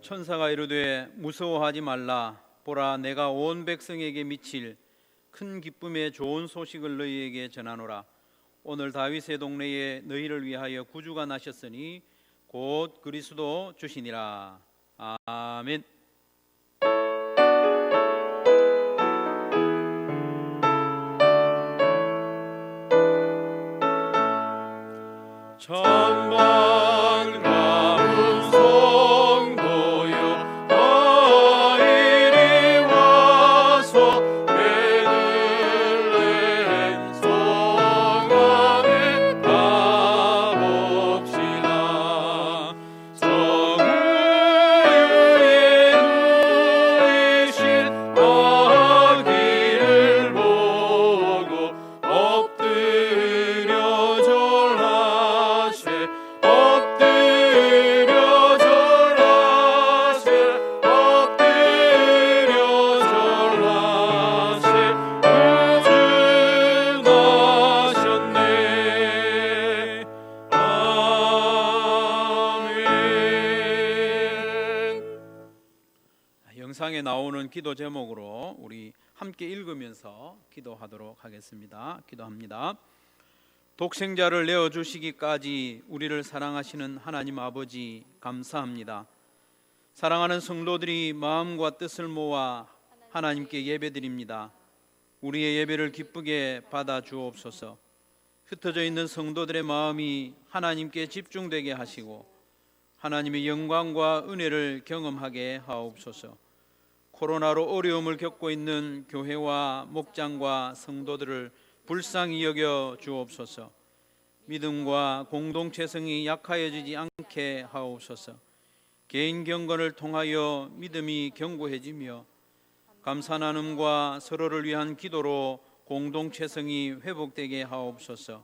천사가 이르되 무서워하지 말라. 보라, 내가 온 백성에게 미칠 큰 기쁨의 좋은 소식을 너희에게 전하노라. 오늘 다윗의 동네에 너희를 위하여 구주가 나셨으니 곧 그리스도 주시니라. 아멘. 천만 가문 성도여 다 이리 와서 베들레헴 성 안에 가봅시다. 성우의 누이신 아기를 보고 엎드려 절하세. 엎드려 절하세. 구주 나셨네. 아멘. 영상에 나오는 기도 제목으로 우리 함께 읽으면서 기도하도록 하겠습니다. 기도합니다. 독생자를 내어주시기까지 우리를 사랑하시는 하나님 아버지, 감사합니다. 사랑하는 성도들이 마음과 뜻을 모아 하나님께 예배드립니다. 우리의 예배를 기쁘게 받아 주옵소서. 흩어져 있는 성도들의 마음이 하나님께 집중되게 하시고 하나님의 영광과 은혜를 경험하게 하옵소서. 코로나로 어려움을 겪고 있는 교회와 목장과 성도들을 불쌍히 여겨 주옵소서. 믿음과 공동체성이 약하여지지 않게 하옵소서. 개인 경건을 통하여 믿음이 견고해지며 감사 나눔과 서로를 위한 기도로 공동체성이 회복되게 하옵소서.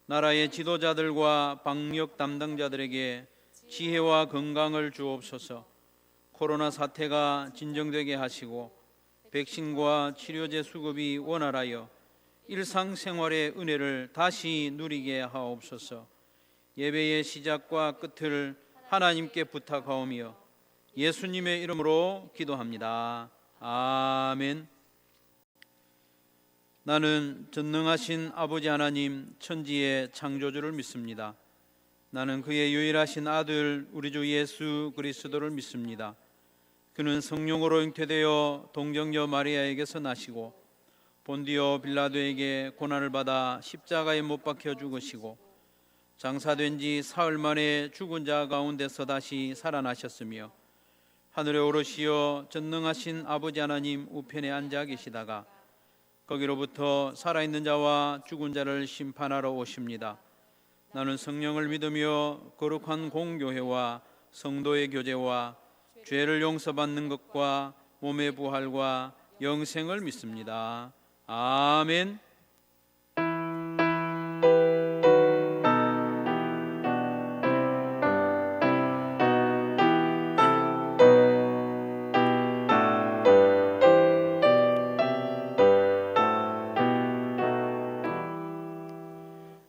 나라의 지도자들과 방역 담당자들에게 지혜와 건강을 주옵소서. 코로나 사태가 진정되게 하시고 백신과 치료제 수급이 원활하여 일상생활의 은혜를 다시 누리게 하옵소서. 예배의 시작과 끝을 하나님께 부탁하오며 예수님의 이름으로 기도합니다. 아멘. 나는 전능하신 아버지 하나님, 천지의 창조주를 믿습니다. 나는 그의 유일하신 아들 우리 주 예수 그리스도를 믿습니다. 그는 성령으로 잉태되어 동정녀 마리아에게서 나시고 본디오 빌라도에게 고난을 받아 십자가에 못 박혀 죽으시고 장사된 지 사흘 만에 죽은 자 가운데서 다시 살아나셨으며 하늘에 오르시어 전능하신 아버지 하나님 우편에 앉아 계시다가 거기로부터 살아있는 자와 죽은 자를 심판하러 오십니다. 나는 성령을 믿으며 거룩한 공교회와 성도의 교제와 죄를 용서받는 것과 몸의 부활과 영생을 믿습니다. 아멘.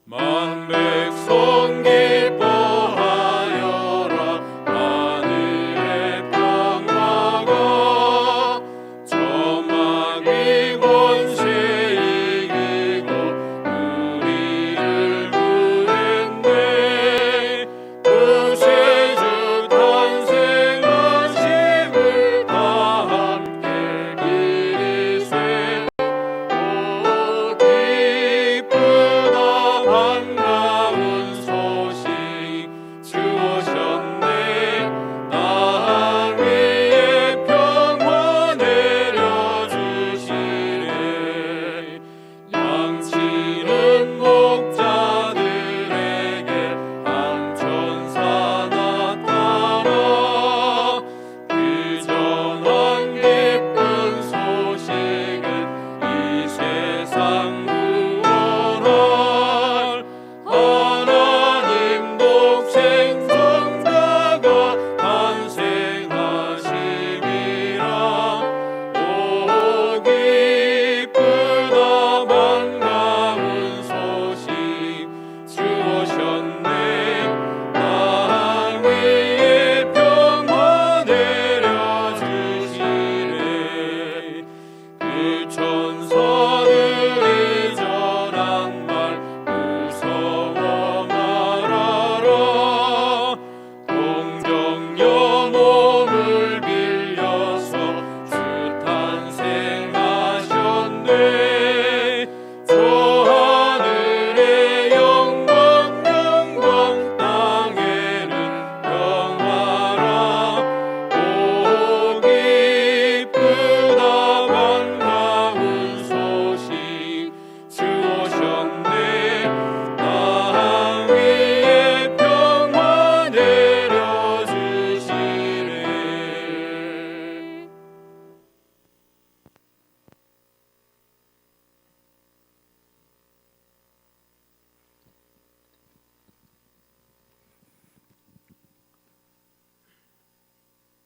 만백성 기뻐하여라. 하늘의 평화가 천막 위 권세 이겨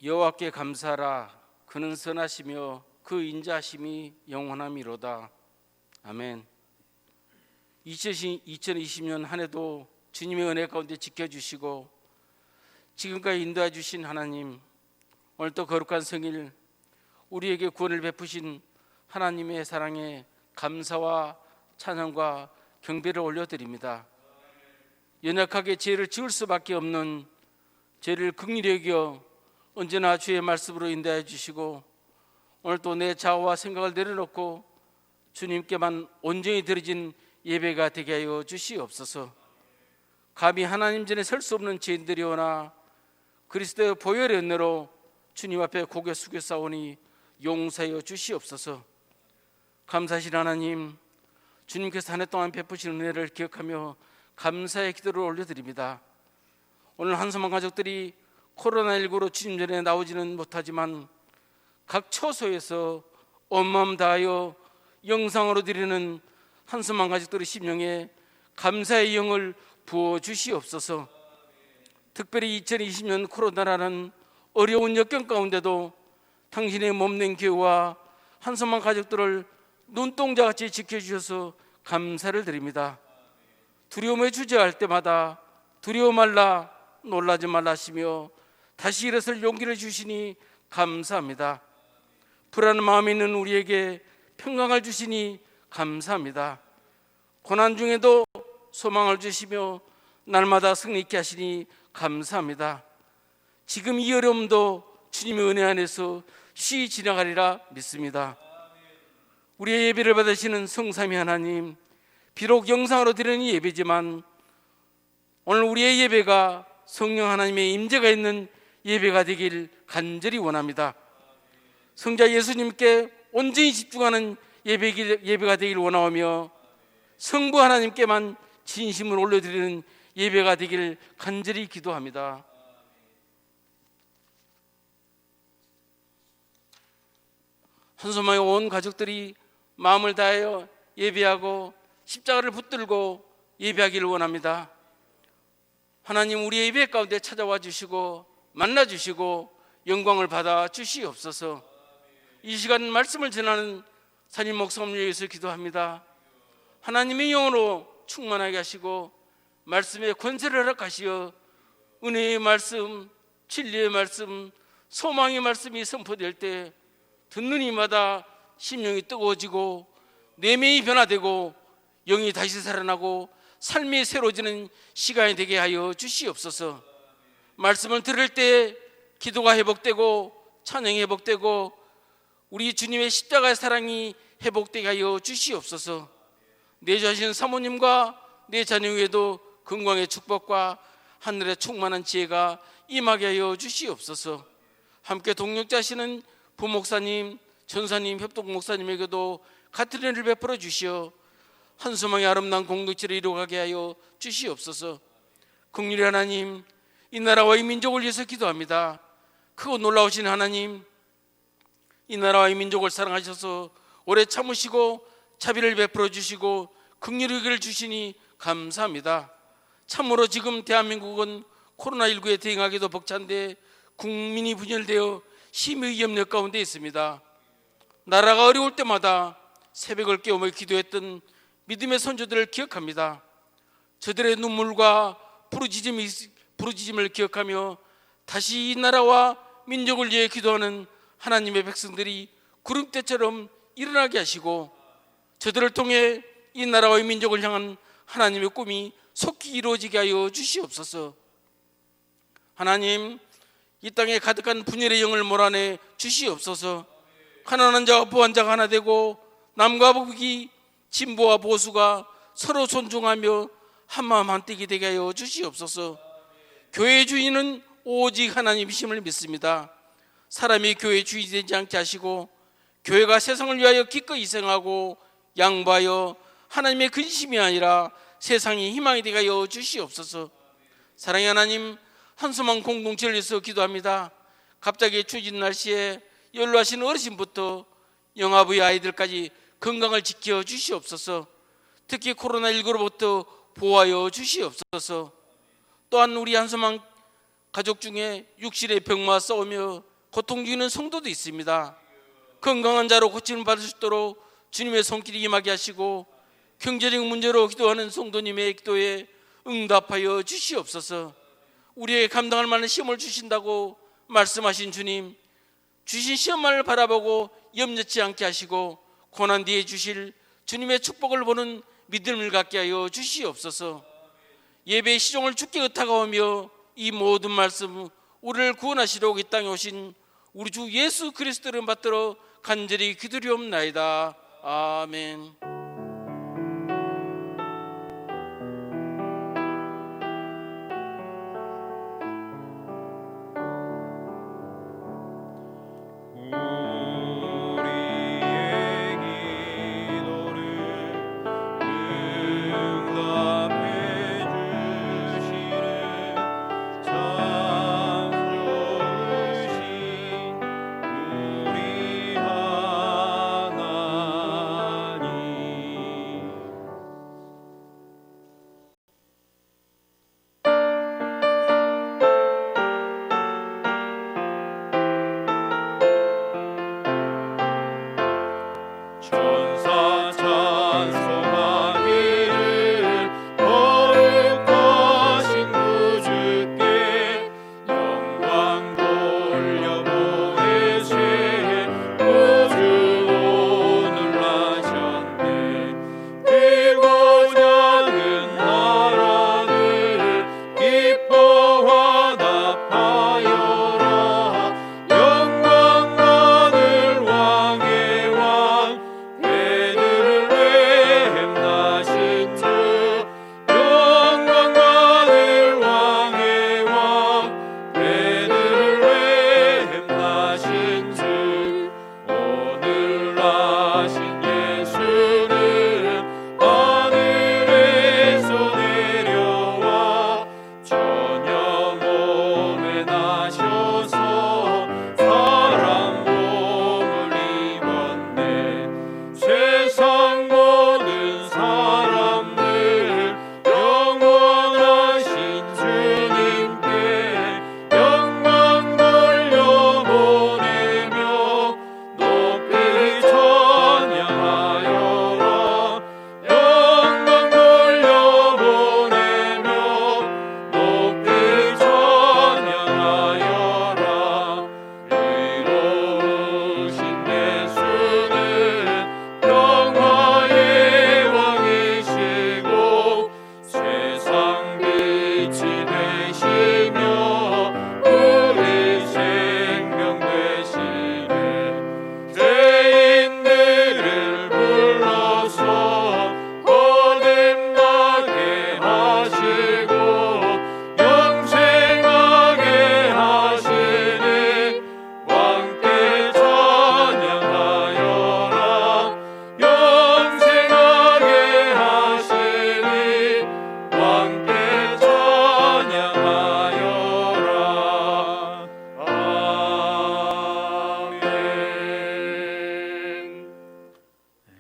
여호와께 감사하라. 그는 선하시며 그 인자하심이 영원함이로다. 아멘. 2020년 한 해도 주님의 은혜 가운데 지켜주시고 지금까지 인도해 주신 하나님, 오늘 또 거룩한 성일 우리에게 구원을 베푸신 하나님의 사랑에 감사와 찬양과 경배를 올려드립니다. 연약하게 죄를 지을 수밖에 없는 죄를 긍휼히 여겨 언제나 주의 말씀으로 인도해 주시고 오늘 또 내 자아와 생각을 내려놓고 주님께만 온전히 드려진 예배가 되게 하여 주시옵소서. 감히 하나님 전에 설 수 없는 죄인들이오나 그리스도의 보혈의 은혜로 주님 앞에 고개 숙여 싸우니 용서하여 주시옵소서. 감사하신 하나님, 주님께서 한 해 동안 베푸신 은혜를 기억하며 감사의 기도를 올려드립니다. 오늘 한소만 가족들이 코로나19로 주님 전에 나오지는 못하지만 각 처소에서 온 마음 다하여 영상으로 드리는 한소만 가족들의 심령에 감사의 영을 부어 주시옵소서. 특별히 2020년 코로나라는 어려운 역경 가운데도 당신의 몸낸 교회와 한소만 가족들을 눈동자같이 지켜주셔서 감사를 드립니다. 두려움에 주저할 때마다 두려워 말라, 놀라지 말라 하시며 다시 일어설 용기를 주시니 감사합니다. 불안한 마음이 있는 우리에게 평강을 주시니 감사합니다. 고난 중에도 소망을 주시며 날마다 승리 있게 하시니 감사합니다. 지금 이 어려움도 주님의 은혜 안에서 쉬이 지나가리라 믿습니다. 우리의 예배를 받으시는 성삼위 하나님, 비록 영상으로 드리는 예배지만 오늘 우리의 예배가 성령 하나님의 임재가 있는 예배가 되길 간절히 원합니다. 성자 예수님께 온전히 집중하는 예배가 되길 원하오며 성부 하나님께만 진심을 올려드리는 예배가 되길 간절히 기도합니다. 한소망의 온 가족들이 마음을 다하여 예배하고 십자가를 붙들고 예배하기를 원합니다. 하나님, 우리의 예배 가운데 찾아와 주시고 만나 주시고 영광을 받아 주시옵소서. 이 시간 말씀을 전하는 산임 목사님을 위해서 기도합니다. 하나님의 영으로 충만하게 하시고 말씀의 권세를 허락하시어 은혜의 말씀, 진리의 말씀, 소망의 말씀이 선포될 때 듣는 이마다 심령이 뜨거워지고 내면이 변화되고 영이 다시 살아나고 삶이 새로워지는 시간이 되게 하여 주시옵소서. 말씀을 들을 때 기도가 회복되고 찬양이 회복되고 우리 주님의 십자가의 사랑이 회복되게 하여 주시옵소서. 내 자신 사모님과 내 자녀 위에도 건강의 축복과 하늘의 충만한 지혜가 임하게 하여 주시옵소서. 함께 동역자시는 부목사님, 전사님, 협동목사님에게도 같은 은혜를 베풀어 주시어 한소망의 아름다운 공동체를 이루어가게 하여 주시옵소서. 긍휼히 하나님, 이 나라와 이 민족을 위해서 기도합니다. 크고 놀라우신 하나님, 이 나라와 이 민족을 사랑하셔서 오래 참으시고 자비를 베풀어 주시고 긍휼의 길을 주시니 감사합니다. 참으로 지금 대한민국은 코로나19에 대응하기도 벅찬데 국민이 분열되어 심의 염려 가운데 있습니다. 나라가 어려울 때마다 새벽을 깨우며 기도했던 믿음의 선조들을 기억합니다. 저들의 눈물과 부르짖음을 기억하며 다시 이 나라와 민족을 위해 기도하는 하나님의 백성들이 구름대처럼 일어나게 하시고 저들을 통해 이 나라와 이 민족을 향한 하나님의 꿈이 속히 이루어지게 하여 주시옵소서. 하나님, 이 땅에 가득한 분열의 영을 몰아내 주시옵소서. 가난한 자와 부한 자가 하나 되고 남과 북이 진보와 보수가 서로 존중하며 한마음 한뜻이 되게 하여 주시옵소서. 교회의 주인은 오직 하나님이심을 믿습니다. 사람이 교회의 주인이 되지 않게 하시고 교회가 세상을 위하여 기꺼이 희생하고 양보하여 하나님의 근심이 아니라 세상의 희망이 되게 하여 주시옵소서. 사랑의 하나님, 한소망 공동체를 위해서 기도합니다. 갑자기 추워진 날씨에 연로하신 어르신부터 영아부의 아이들까지 건강을 지켜 주시옵소서. 특히 코로나19로부터 보호하여 주시옵소서. 또한 우리 한소망 가족 중에 육신의 병마 싸우며 고통 중인 성도도 있습니다. 건강한 자로 고침을 받을 수 있도록 주님의 손길이 임하게 하시고, 경제적 문제로 기도하는 성도님의 기도에 응답하여 주시옵소서. 우리에게 감당할 만한 시험을 주신다고 말씀하신 주님, 주신 시험만을 바라보고 염려치 않게 하시고 고난 뒤에 주실 주님의 축복을 보는 믿음을 갖게 하여 주시옵소서. 예배의 시종을 주께 의탁하오며 이 모든 말씀, 우리를 구원하시려고 이 땅에 오신 우리 주 예수 그리스도를 받들어 간절히 기도리옵나이다. 아멘.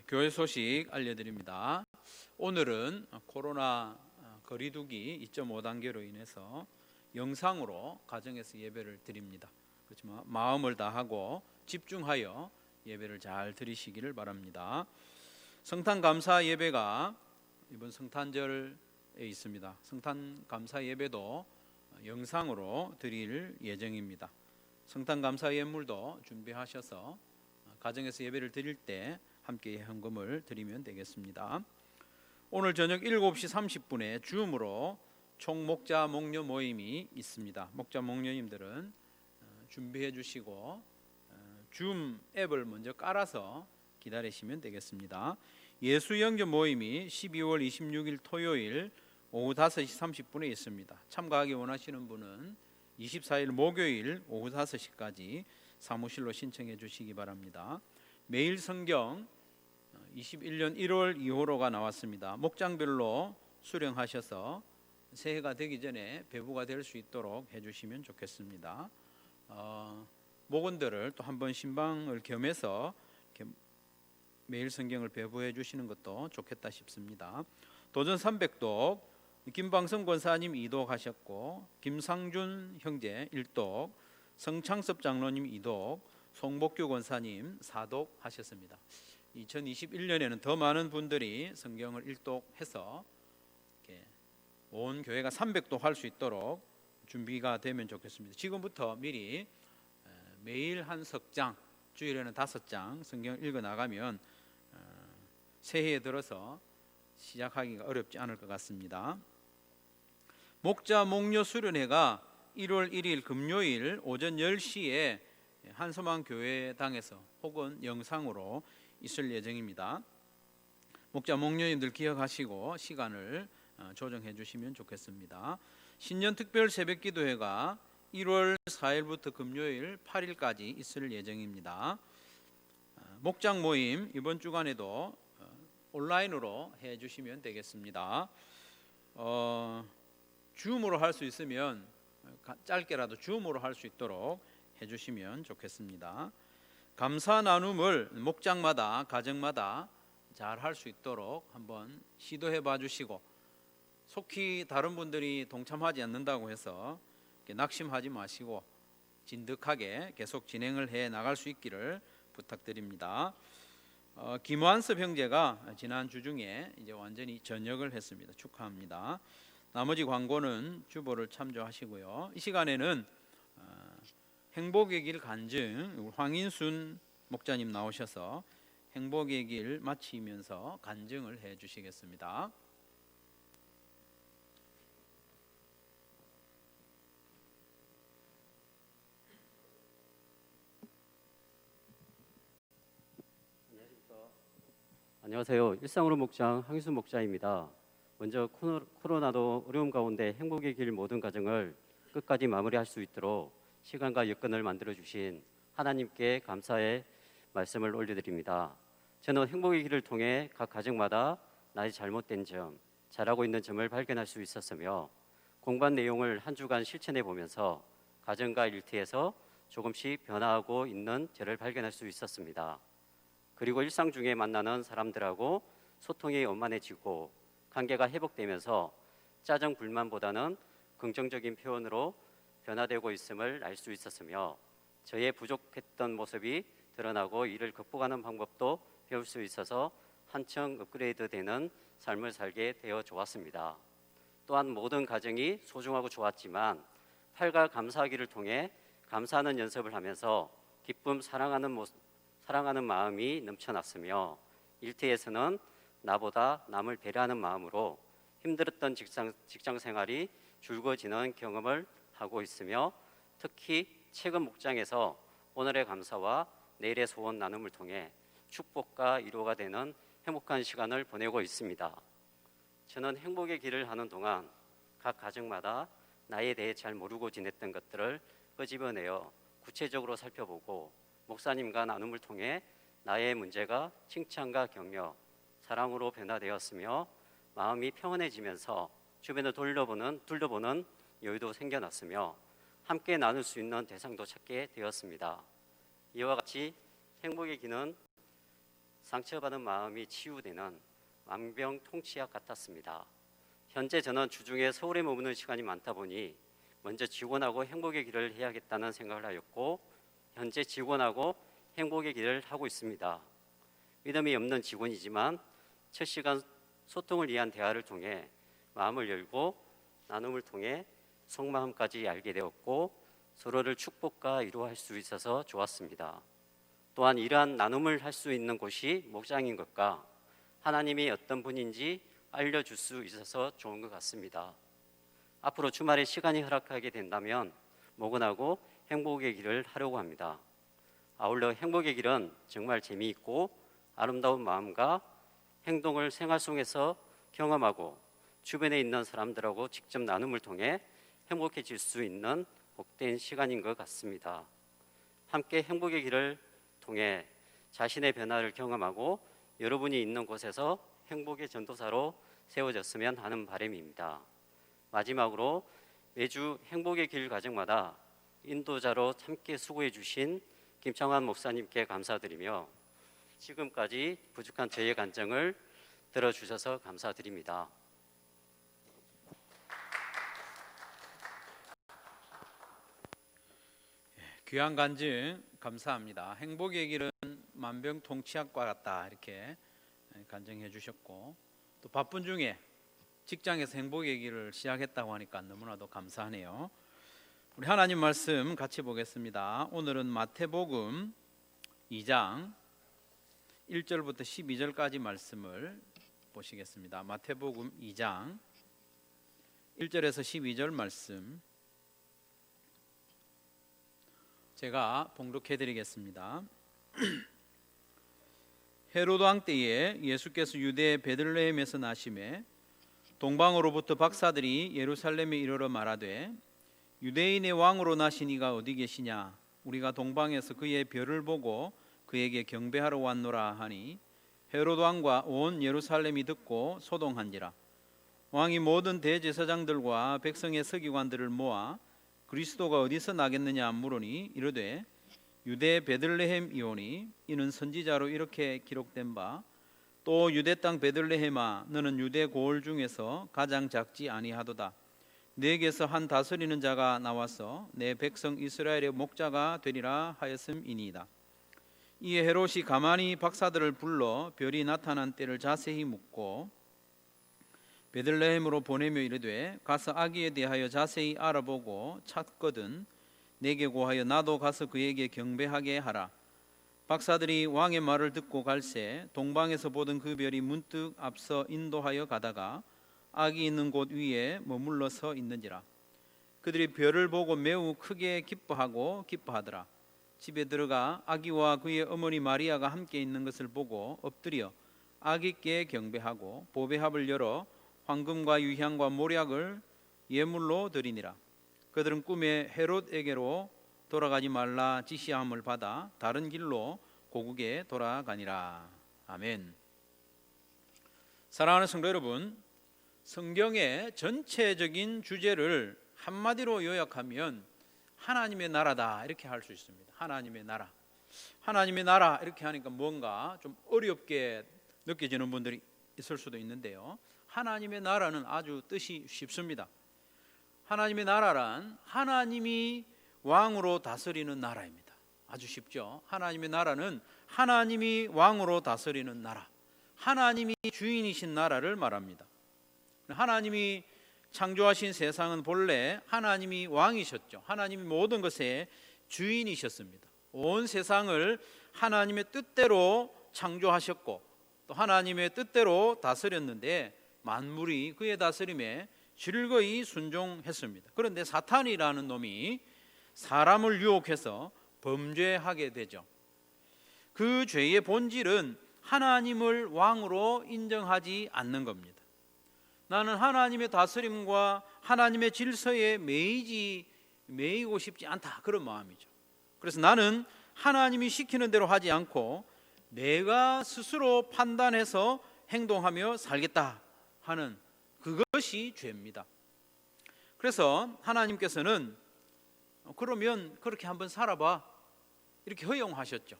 교회 소식 알려드립니다. 오늘은 코로나 거리두기 2.5 단계로 인해서 영상으로 가정에서 예배를 드립니다. 그렇지만 마음을 다하고 집중하여 예배를 잘 드리시기를 바랍니다. 성탄 감사 예배가 이번 성탄절에 있습니다. 성탄 감사 예배도 영상으로 드릴 예정입니다. 성탄 감사 예물도 준비하셔서 가정에서 예배를 드릴 때 함께 헌금을 드리면 되겠습니다. 오늘 저녁 7시 30분에 줌으로 총목자 목녀 모임이 있습니다. 목자 목녀님들은 준비해 주시고 줌 앱을 먼저 깔아서 기다리시면 되겠습니다. 예수 영접 모임이 12월 26일 토요일 오후 5시 30분에 있습니다. 참가하기 원하시는 분은 24일 목요일 오후 5시까지 사무실로 신청해 주시기 바랍니다. 매일 성경 21년 1월 2호로가 나왔습니다. 목장별로 수령하셔서 새해가 되기 전에 배부가 될 수 있도록 해주시면 좋겠습니다. 목원들을 또 한번 신방을 겸해서 이렇게 매일 성경을 배부해 주시는 것도 좋겠다 싶습니다. 도전 300독 김방성 권사님 2독 하셨고 김상준 형제 1독, 성창섭 장로님 2독, 송복규 권사님 4독 하셨습니다. 2021년에는 더 많은 분들이 성경을 1독해서 온 교회가 300독 할 수 있도록 준비가 되면 좋겠습니다. 지금부터 미리 매일 한 석 장, 주일에는 5장 성경을 읽어 나가면 새해에 들어서 시작하기가 어렵지 않을 것 같습니다. 목자 목녀 수련회가 1월 1일 금요일 오전 10시에 한소망 교회당에서 혹은 영상으로 있을 예정입니다. 목자 목녀님들 기억하시고 시간을 조정해 주시면 좋겠습니다. 신년 특별 새벽 기도회가 1월 4일부터 금요일 8일까지 있을 예정입니다. 목장 모임 이번 주간에도 온라인으로 해 주시면 되겠습니다. 줌으로 할 수 있으면 짧게라도 줌으로 할 수 있도록 해 주시면 좋겠습니다. 감사 나눔을 목장마다 가정마다 잘 할 수 있도록 한번 시도해 봐 주시고, 속히 다른 분들이 동참하지 않는다고 해서 낙심하지 마시고 진득하게 계속 진행을 해 나갈 수 있기를 부탁드립니다. 김완섭 형제가 지난 주 중에 이제 완전히 전역을 했습니다. 축하합니다. 나머지 광고는 주보를 참조하시고요. 이 시간에는 행복의 길 간증 황인순 목자님 나오셔서 행복의 길 마치면서 간증을 해 주시겠습니다. 안녕하세요. 일상으로 목장 황희순 목자입니다. 먼저 코로나도 어려움 가운데 행복의 길 모든 과정을 끝까지 마무리할 수 있도록 시간과 여건을 만들어 주신 하나님께 감사의 말씀을 올려드립니다. 저는 행복의 길을 통해 각 가정마다 나의 잘못된 점, 잘하고 있는 점을 발견할 수 있었으며, 공부한 내용을 한 주간 실천해 보면서 가정과 일터에서 조금씩 변화하고 있는 저를 발견할 수 있었습니다. 그리고 일상 중에 만나는 사람들하고 소통이 원만해지고 관계가 회복되면서 짜증 불만보다는 긍정적인 표현으로 변화되고 있음을 알 수 있었으며, 저의 부족했던 모습이 드러나고 이를 극복하는 방법도 배울 수 있어서 한층 업그레이드 되는 삶을 살게 되어 좋았습니다. 또한 모든 가정이 소중하고 좋았지만 팔과 감사하기를 통해 감사하는 연습을 하면서 기쁨, 사랑하는 마음이 넘쳐났으며, 일터에서는 나보다 남을 배려하는 마음으로 힘들었던 직장 생활이 줄거지는 경험을 하고 있으며, 특히 최근 목장에서 오늘의 감사와 내일의 소원 나눔을 통해 축복과 위로가 되는 행복한 시간을 보내고 있습니다. 저는 행복의 길을 하는 동안 각 가정마다 나에 대해 잘 모르고 지냈던 것들을 끄집어내어 구체적으로 살펴보고, 목사님과 나눔을 통해 나의 문제가 칭찬과 격려, 사랑으로 변화되었으며, 마음이 평온해지면서 주변을 둘러보는 여유도 생겨났으며, 함께 나눌 수 있는 대상도 찾게 되었습니다. 이와 같이 행복의 길은 상처받은 마음이 치유되는 만병통치약 같았습니다. 현재 저는 주중에 서울에 머무는 시간이 많다 보니 먼저 직원하고 행복의 길을 해야겠다는 생각을 하였고, 현재 직원하고 행복의 길을 하고 있습니다. 믿음이 없는 직원이지만 첫 시간 소통을 위한 대화를 통해 마음을 열고 나눔을 통해 속마음까지 알게 되었고, 서로를 축복과 위로할 수 있어서 좋았습니다. 또한 이러한 나눔을 할 수 있는 곳이 목장인 것과 하나님이 어떤 분인지 알려줄 수 있어서 좋은 것 같습니다. 앞으로 주말에 시간이 허락하게 된다면 목원하고 행복의 길을 하려고 합니다. 아울러 행복의 길은 정말 재미있고 아름다운 마음과 행동을 생활 속에서 경험하고 주변에 있는 사람들하고 직접 나눔을 통해 행복해질 수 있는 복된 시간인 것 같습니다. 함께 행복의 길을 통해 자신의 변화를 경험하고 여러분이 있는 곳에서 행복의 전도사로 세워졌으면 하는 바람입니다. 마지막으로 매주 행복의 길 과정마다 인도자로 함께 수고해 주신 김창환 목사님께 감사드리며, 지금까지 부족한 저의 간증을 들어주셔서 감사드립니다. 귀한 간증 감사합니다. 행복의 길은 만병통치약과 같다 이렇게 간증해 주셨고, 또 바쁜 중에 직장에서 행복의 길을 시작했다고 하니까 너무나도 감사하네요. 우리 하나님 말씀 같이 보겠습니다. 오늘은 마태복음 2장 1절부터 12절까지 말씀을 보시겠습니다. 마태복음 2장 1절에서 12절 말씀 제가 봉독해 드리겠습니다. 헤로드 왕 때에 예수께서 유대 베들레헴에서 나심에 동방으로부터 박사들이 예루살렘에 이르러 말하되 유대인의 왕으로 나신 이가 어디 계시냐? 우리가 동방에서 그의 별을 보고 그에게 경배하러 왔노라 하니 헤로드 왕과 온 예루살렘이 듣고 소동한지라. 왕이 모든 대제사장들과 백성의 서기관들을 모아 그리스도가 어디서 나겠느냐 물으니 이르되 유대 베들레헴이오니 이는 선지자로 이렇게 기록된 바 또 유대 땅 베들레헴아 너는 유대 고을 중에서 가장 작지 아니하도다. 내게서 한 다스리는 자가 나와서 내 백성 이스라엘의 목자가 되리라 하였음이니이다. 이에 헤롯이 가만히 박사들을 불러 별이 나타난 때를 자세히 묻고 베들레헴으로 보내며 이르되 가서 아기에 대하여 자세히 알아보고 찾거든 내게 고하여 나도 가서 그에게 경배하게 하라. 박사들이 왕의 말을 듣고 갈새 동방에서 보던 그 별이 문득 앞서 인도하여 가다가 아기 있는 곳 위에 머물러 서 있는지라. 그들이 별을 보고 매우 크게 기뻐하더라. 집에 들어가 아기와 그의 어머니 마리아가 함께 있는 것을 보고 엎드려 아기께 경배하고 보배합을 열어 황금과 유향과 모략을 예물로 드리니라. 그들은 꿈에 헤롯에게로 돌아가지 말라 지시함을 받아 다른 길로 고국에 돌아가니라. 아멘. 사랑하는 성도 여러분, 성경의 전체적인 주제를 한마디로 요약하면 하나님의 나라다 이렇게 할 수 있습니다. 하나님의 나라. 하나님의 나라 이렇게 하니까 뭔가 좀 어렵게 느껴지는 분들이 있을 수도 있는데요. 하나님의 나라는 아주 뜻이 쉽습니다. 하나님의 나라란 하나님이 왕으로 다스리는 나라입니다. 아주 쉽죠. 하나님의 나라는 하나님이 왕으로 다스리는 나라, 하나님이 주인이신 나라를 말합니다. 하나님이 창조하신 세상은 본래 하나님이 왕이셨죠. 하나님이 모든 것의 주인이셨습니다. 온 세상을 하나님의 뜻대로 창조하셨고 또 하나님의 뜻대로 다스렸는데 만물이 그의 다스림에 즐거이 순종했습니다. 그런데 사탄이라는 놈이 사람을 유혹해서 범죄하게 되죠. 그 죄의 본질은 하나님을 왕으로 인정하지 않는 겁니다. 나는 하나님의 다스림과 하나님의 질서에 매이고 싶지 않다, 그런 마음이죠. 그래서 나는 하나님이 시키는 대로 하지 않고 내가 스스로 판단해서 행동하며 살겠다 하는 그것이 죄입니다. 그래서 하나님께서는 그러면 그렇게 한번 살아봐 이렇게 허용하셨죠.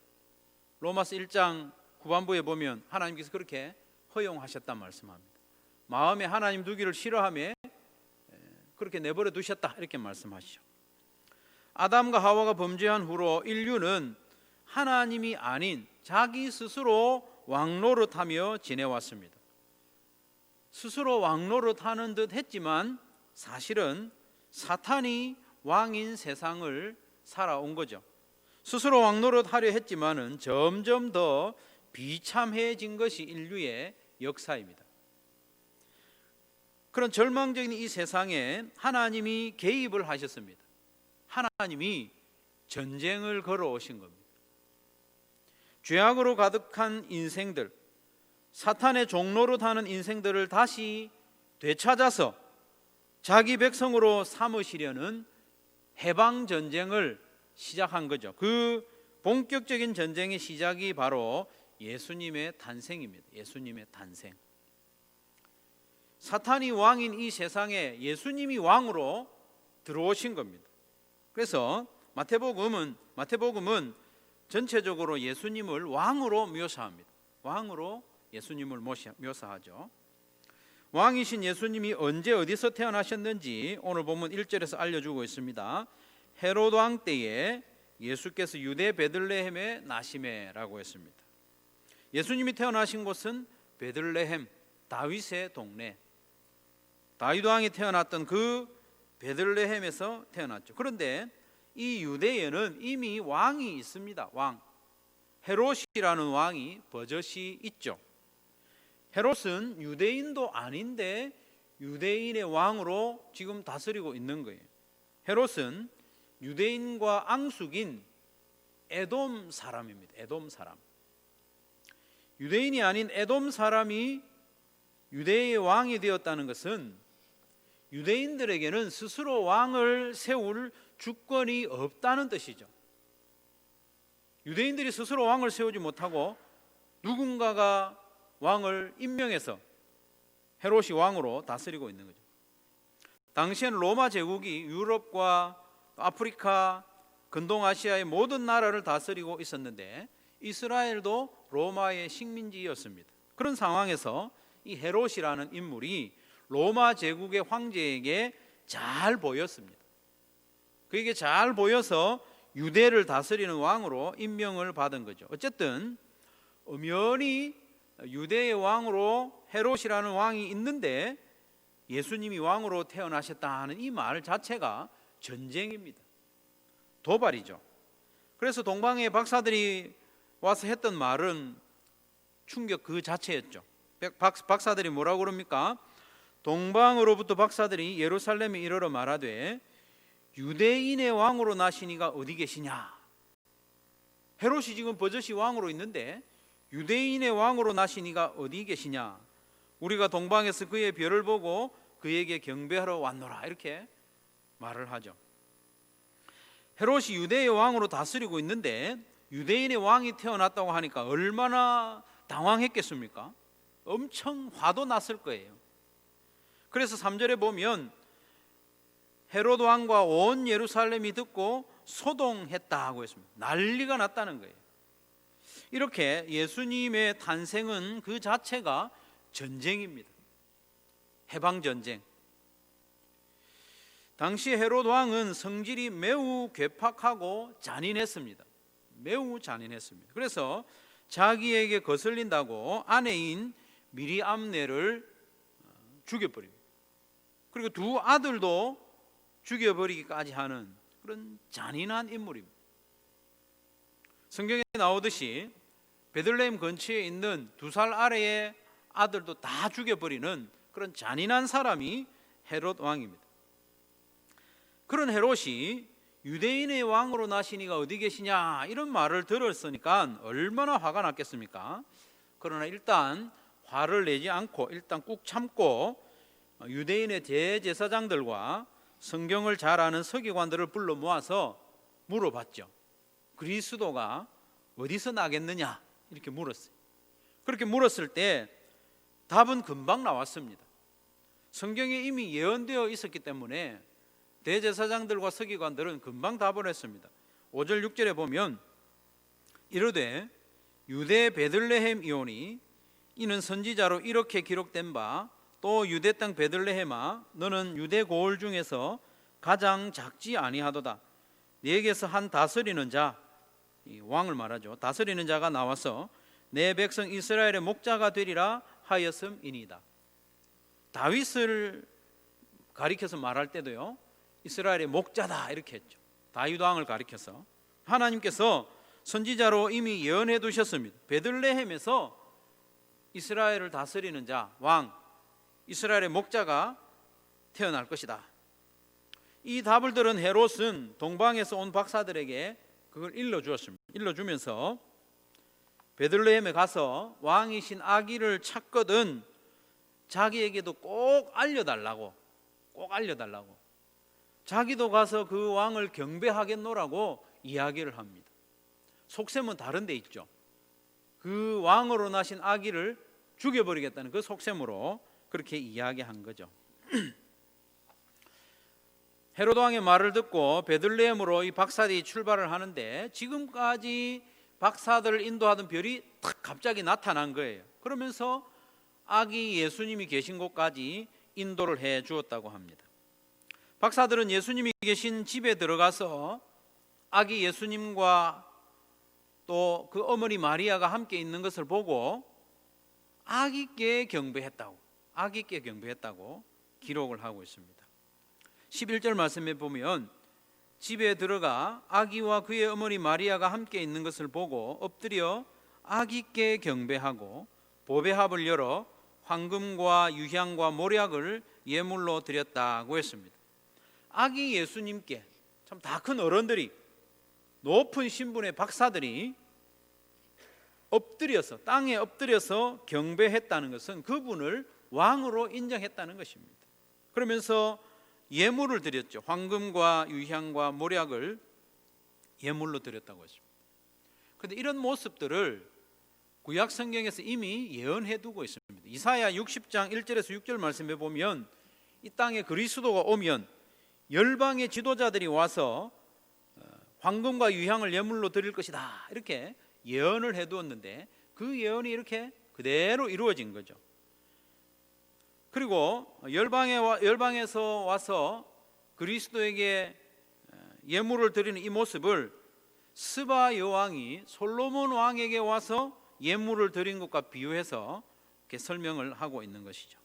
로마서 1장 후반부에 보면 하나님께서 그렇게 허용하셨단 말씀합니다. 마음에 하나님 두기를 싫어하며 그렇게 내버려 두셨다 이렇게 말씀하시죠. 아담과 하와가 범죄한 후로 인류는 하나님이 아닌 자기 스스로 왕노릇하며 지내왔습니다. 스스로 왕노릇하는 듯 했지만 사실은 사탄이 왕인 세상을 살아온 거죠. 스스로 왕노릇하려 했지만은 점점 더 비참해진 것이 인류의 역사입니다. 그런 절망적인 이 세상에 하나님이 개입을 하셨습니다. 하나님이 전쟁을 걸어오신 겁니다. 죄악으로 가득한 인생들, 사탄의 종노릇하는 인생들을 다시 되찾아서 자기 백성으로 삼으시려는 해방 전쟁을 시작한 거죠. 그 본격적인 전쟁의 시작이 바로 예수님의 탄생입니다. 예수님의 탄생. 사탄이 왕인 이 세상에 예수님이 왕으로 들어오신 겁니다. 그래서 마태복음은 전체적으로 예수님을 왕으로 묘사합니다. 왕으로 예수님을 묘사하죠. 왕이신 예수님이 언제 어디서 태어나셨는지 오늘 본문 1절에서 알려주고 있습니다. 헤로드 왕 때에 예수께서 유대 베들레헴에 나시매라고 했습니다. 예수님이 태어나신 곳은 베들레헴, 다윗의 동네, 다윗 왕이 태어났던 그 베들레헴에서 태어났죠. 그런데 이 유대에는 이미 왕이 있습니다. 왕, 헤롯이라는 왕이 버젓이 있죠. 헤롯은 유대인도 아닌데 유대인의 왕으로 지금 다스리고 있는 거예요. 헤롯은 유대인과 앙숙인 에돔 사람입니다. 에돔 사람. 유대인이 아닌 에돔 사람이 유대의 왕이 되었다는 것은 유대인들에게는 스스로 왕을 세울 주권이 없다는 뜻이죠. 유대인들이 스스로 왕을 세우지 못하고 누군가가 왕을 임명해서 헤롯이 왕으로 다스리고 있는 거죠. 당시에는 로마 제국이 유럽과 아프리카, 근동아시아의 모든 나라를 다스리고 있었는데 이스라엘도 로마의 식민지였습니다. 그런 상황에서 이 헤롯이라는 인물이 로마 제국의 황제에게 잘 보였습니다. 그에게 잘 보여서 유대를 다스리는 왕으로 임명을 받은 거죠. 어쨌든 엄연히 유대의 왕으로 헤롯이라는 왕이 있는데 예수님이 왕으로 태어나셨다는 이 말 자체가 전쟁입니다. 도발이죠. 그래서 동방의 박사들이 와서 했던 말은 충격 그 자체였죠. 박사들이 뭐라고 그럽니까? 동방으로부터 박사들이 예루살렘에 이르러 말하되 유대인의 왕으로 나시니가 어디 계시냐? 헤롯이 지금 버젓이 왕으로 있는데 유대인의 왕으로 나시니가 어디 계시냐? 우리가 동방에서 그의 별을 보고 그에게 경배하러 왔노라, 이렇게 말을 하죠. 헤롯이 유대의 왕으로 다스리고 있는데 유대인의 왕이 태어났다고 하니까 얼마나 당황했겠습니까? 엄청 화도 났을 거예요. 그래서 3절에 보면 헤롯 왕과 온 예루살렘이 듣고 소동했다고 했습니다. 난리가 났다는 거예요. 이렇게 예수님의 탄생은 그 자체가 전쟁입니다. 해방전쟁. 당시 헤롯 왕은 성질이 매우 괴팍하고 잔인했습니다. 매우 잔인했습니다. 그래서 자기에게 거슬린다고 아내인 미리암네를 죽여버립니다. 그리고 두 아들도 죽여버리기까지 하는 그런 잔인한 인물입니다. 성경에 나오듯이 베들레헴 근처에 있는 2살 아래의 아들도 다 죽여버리는 그런 잔인한 사람이 헤롯 왕입니다. 그런 헤롯이 유대인의 왕으로 나시니가 어디 계시냐 이런 말을 들었으니까 얼마나 화가 났겠습니까? 그러나 일단 화를 내지 않고 일단 꾹 참고 유대인의 대제사장들과 성경을 잘 아는 서기관들을 불러 모아서 물어봤죠. 그리스도가 어디서 나겠느냐 이렇게 물었어요. 그렇게 물었을 때 답은 금방 나왔습니다. 성경에 이미 예언되어 있었기 때문에 대제사장들과 서기관들은 금방 답을 했습니다. 5절 6절에 보면 이르되 유대 베들레헴이오니 이는 선지자로 이렇게 기록된 바 또 유대 땅 베들레헴아 너는 유대 고을 중에서 가장 작지 아니하도다. 네게서 한 다스리는 자, 이 왕을 말하죠. 다스리는 자가 나와서 내 백성 이스라엘의 목자가 되리라 하였음이니이다. 다윗을 가리켜서 말할 때도요, 이스라엘의 목자다 이렇게 했죠. 다윗 왕을 가리켜서 하나님께서 선지자로 이미 예언해 두셨습니다. 베들레헴에서 이스라엘을 다스리는 자, 왕, 이스라엘의 목자가 태어날 것이다. 이 답을 들은 헤롯은 동방에서 온 박사들에게 그걸 일러주었습니다. 일러주면서 베들레헴에 가서 왕이신 아기를 찾거든 자기에게도 꼭 알려달라고 자기도 가서 그 왕을 경배하겠노라고 이야기를 합니다. 속셈은 다른 데 있죠. 그 왕으로 나신 아기를 죽여버리겠다는 그 속셈으로 그렇게 이야기한 거죠. 헤롯 왕의 말을 듣고 베들레헴으로 이 박사들이 출발을 하는데 지금까지 박사들을 인도하던 별이 탁 갑자기 나타난 거예요. 그러면서 아기 예수님이 계신 곳까지 인도를 해 주었다고 합니다. 박사들은 예수님이 계신 집에 들어가서 아기 예수님과 또 그 어머니 마리아가 함께 있는 것을 보고 아기께 경배했다고 기록을 하고 있습니다. 11절 말씀에 보면 집에 들어가 아기와 그의 어머니 마리아가 함께 있는 것을 보고 엎드려 아기께 경배하고 보배합을 열어 황금과 유향과 모략을 예물로 드렸다고 했습니다. 아기 예수님께 참 다 큰 어른들이, 높은 신분의 박사들이 땅에 엎드려서 경배했다는 것은 그분을 왕으로 인정했다는 것입니다. 그러면서 예물을 드렸죠. 황금과 유향과 모략을 예물로 드렸다고 했습니다. 그런데 이런 모습들을 구약 성경에서 이미 예언해 두고 있습니다. 이사야 60장 1절에서 6절 말씀에 보면 이 땅에 그리스도가 오면 열방의 지도자들이 와서 황금과 유향을 예물로 드릴 것이다, 이렇게 예언을 해 두었는데 그 예언이 이렇게 그대로 이루어진 거죠. 그리고 열방에서 와서 그리스도에게 예물을 드리는 이 모습을 스바 여왕이 솔로몬 왕에게 와서 예물을 드린 것과 비유해서 이렇게 설명을 하고 있는 것이죠.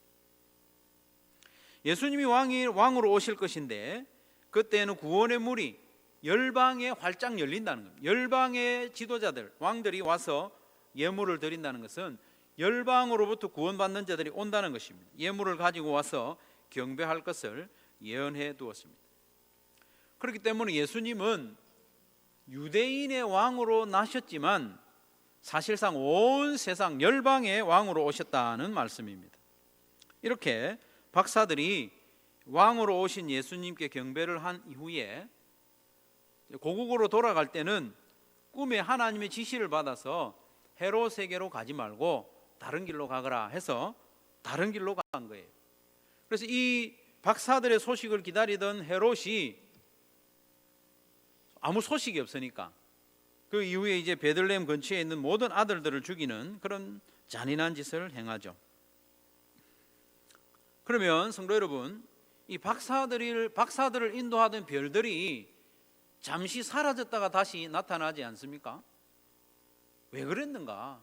예수님이 왕으로 오실 것인데 그때는 구원의 문이 열방에 활짝 열린다는 겁니다. 열방의 지도자들, 왕들이 와서 예물을 드린다는 것은 열방으로부터 구원받는 자들이 온다는 것입니다. 예물을 가지고 와서 경배할 것을 예언해 두었습니다. 그렇기 때문에 예수님은 유대인의 왕으로 나셨지만 사실상 온 세상 열방의 왕으로 오셨다는 말씀입니다. 이렇게 박사들이 왕으로 오신 예수님께 경배를 한 이후에 고국으로 돌아갈 때는 꿈에 하나님의 지시를 받아서 헤롯에게로 가지 말고 다른 길로 가거라 해서 다른 길로 간 거예요. 그래서 이 박사들의 소식을 기다리던 헤롯이 아무 소식이 없으니까 그 이후에 이제 베들레헴 근처에 있는 모든 아들들을 죽이는 그런 잔인한 짓을 행하죠. 그러면 성도 여러분, 이 박사들을 인도하던 별들이 잠시 사라졌다가 다시 나타나지 않습니까? 왜 그랬는가?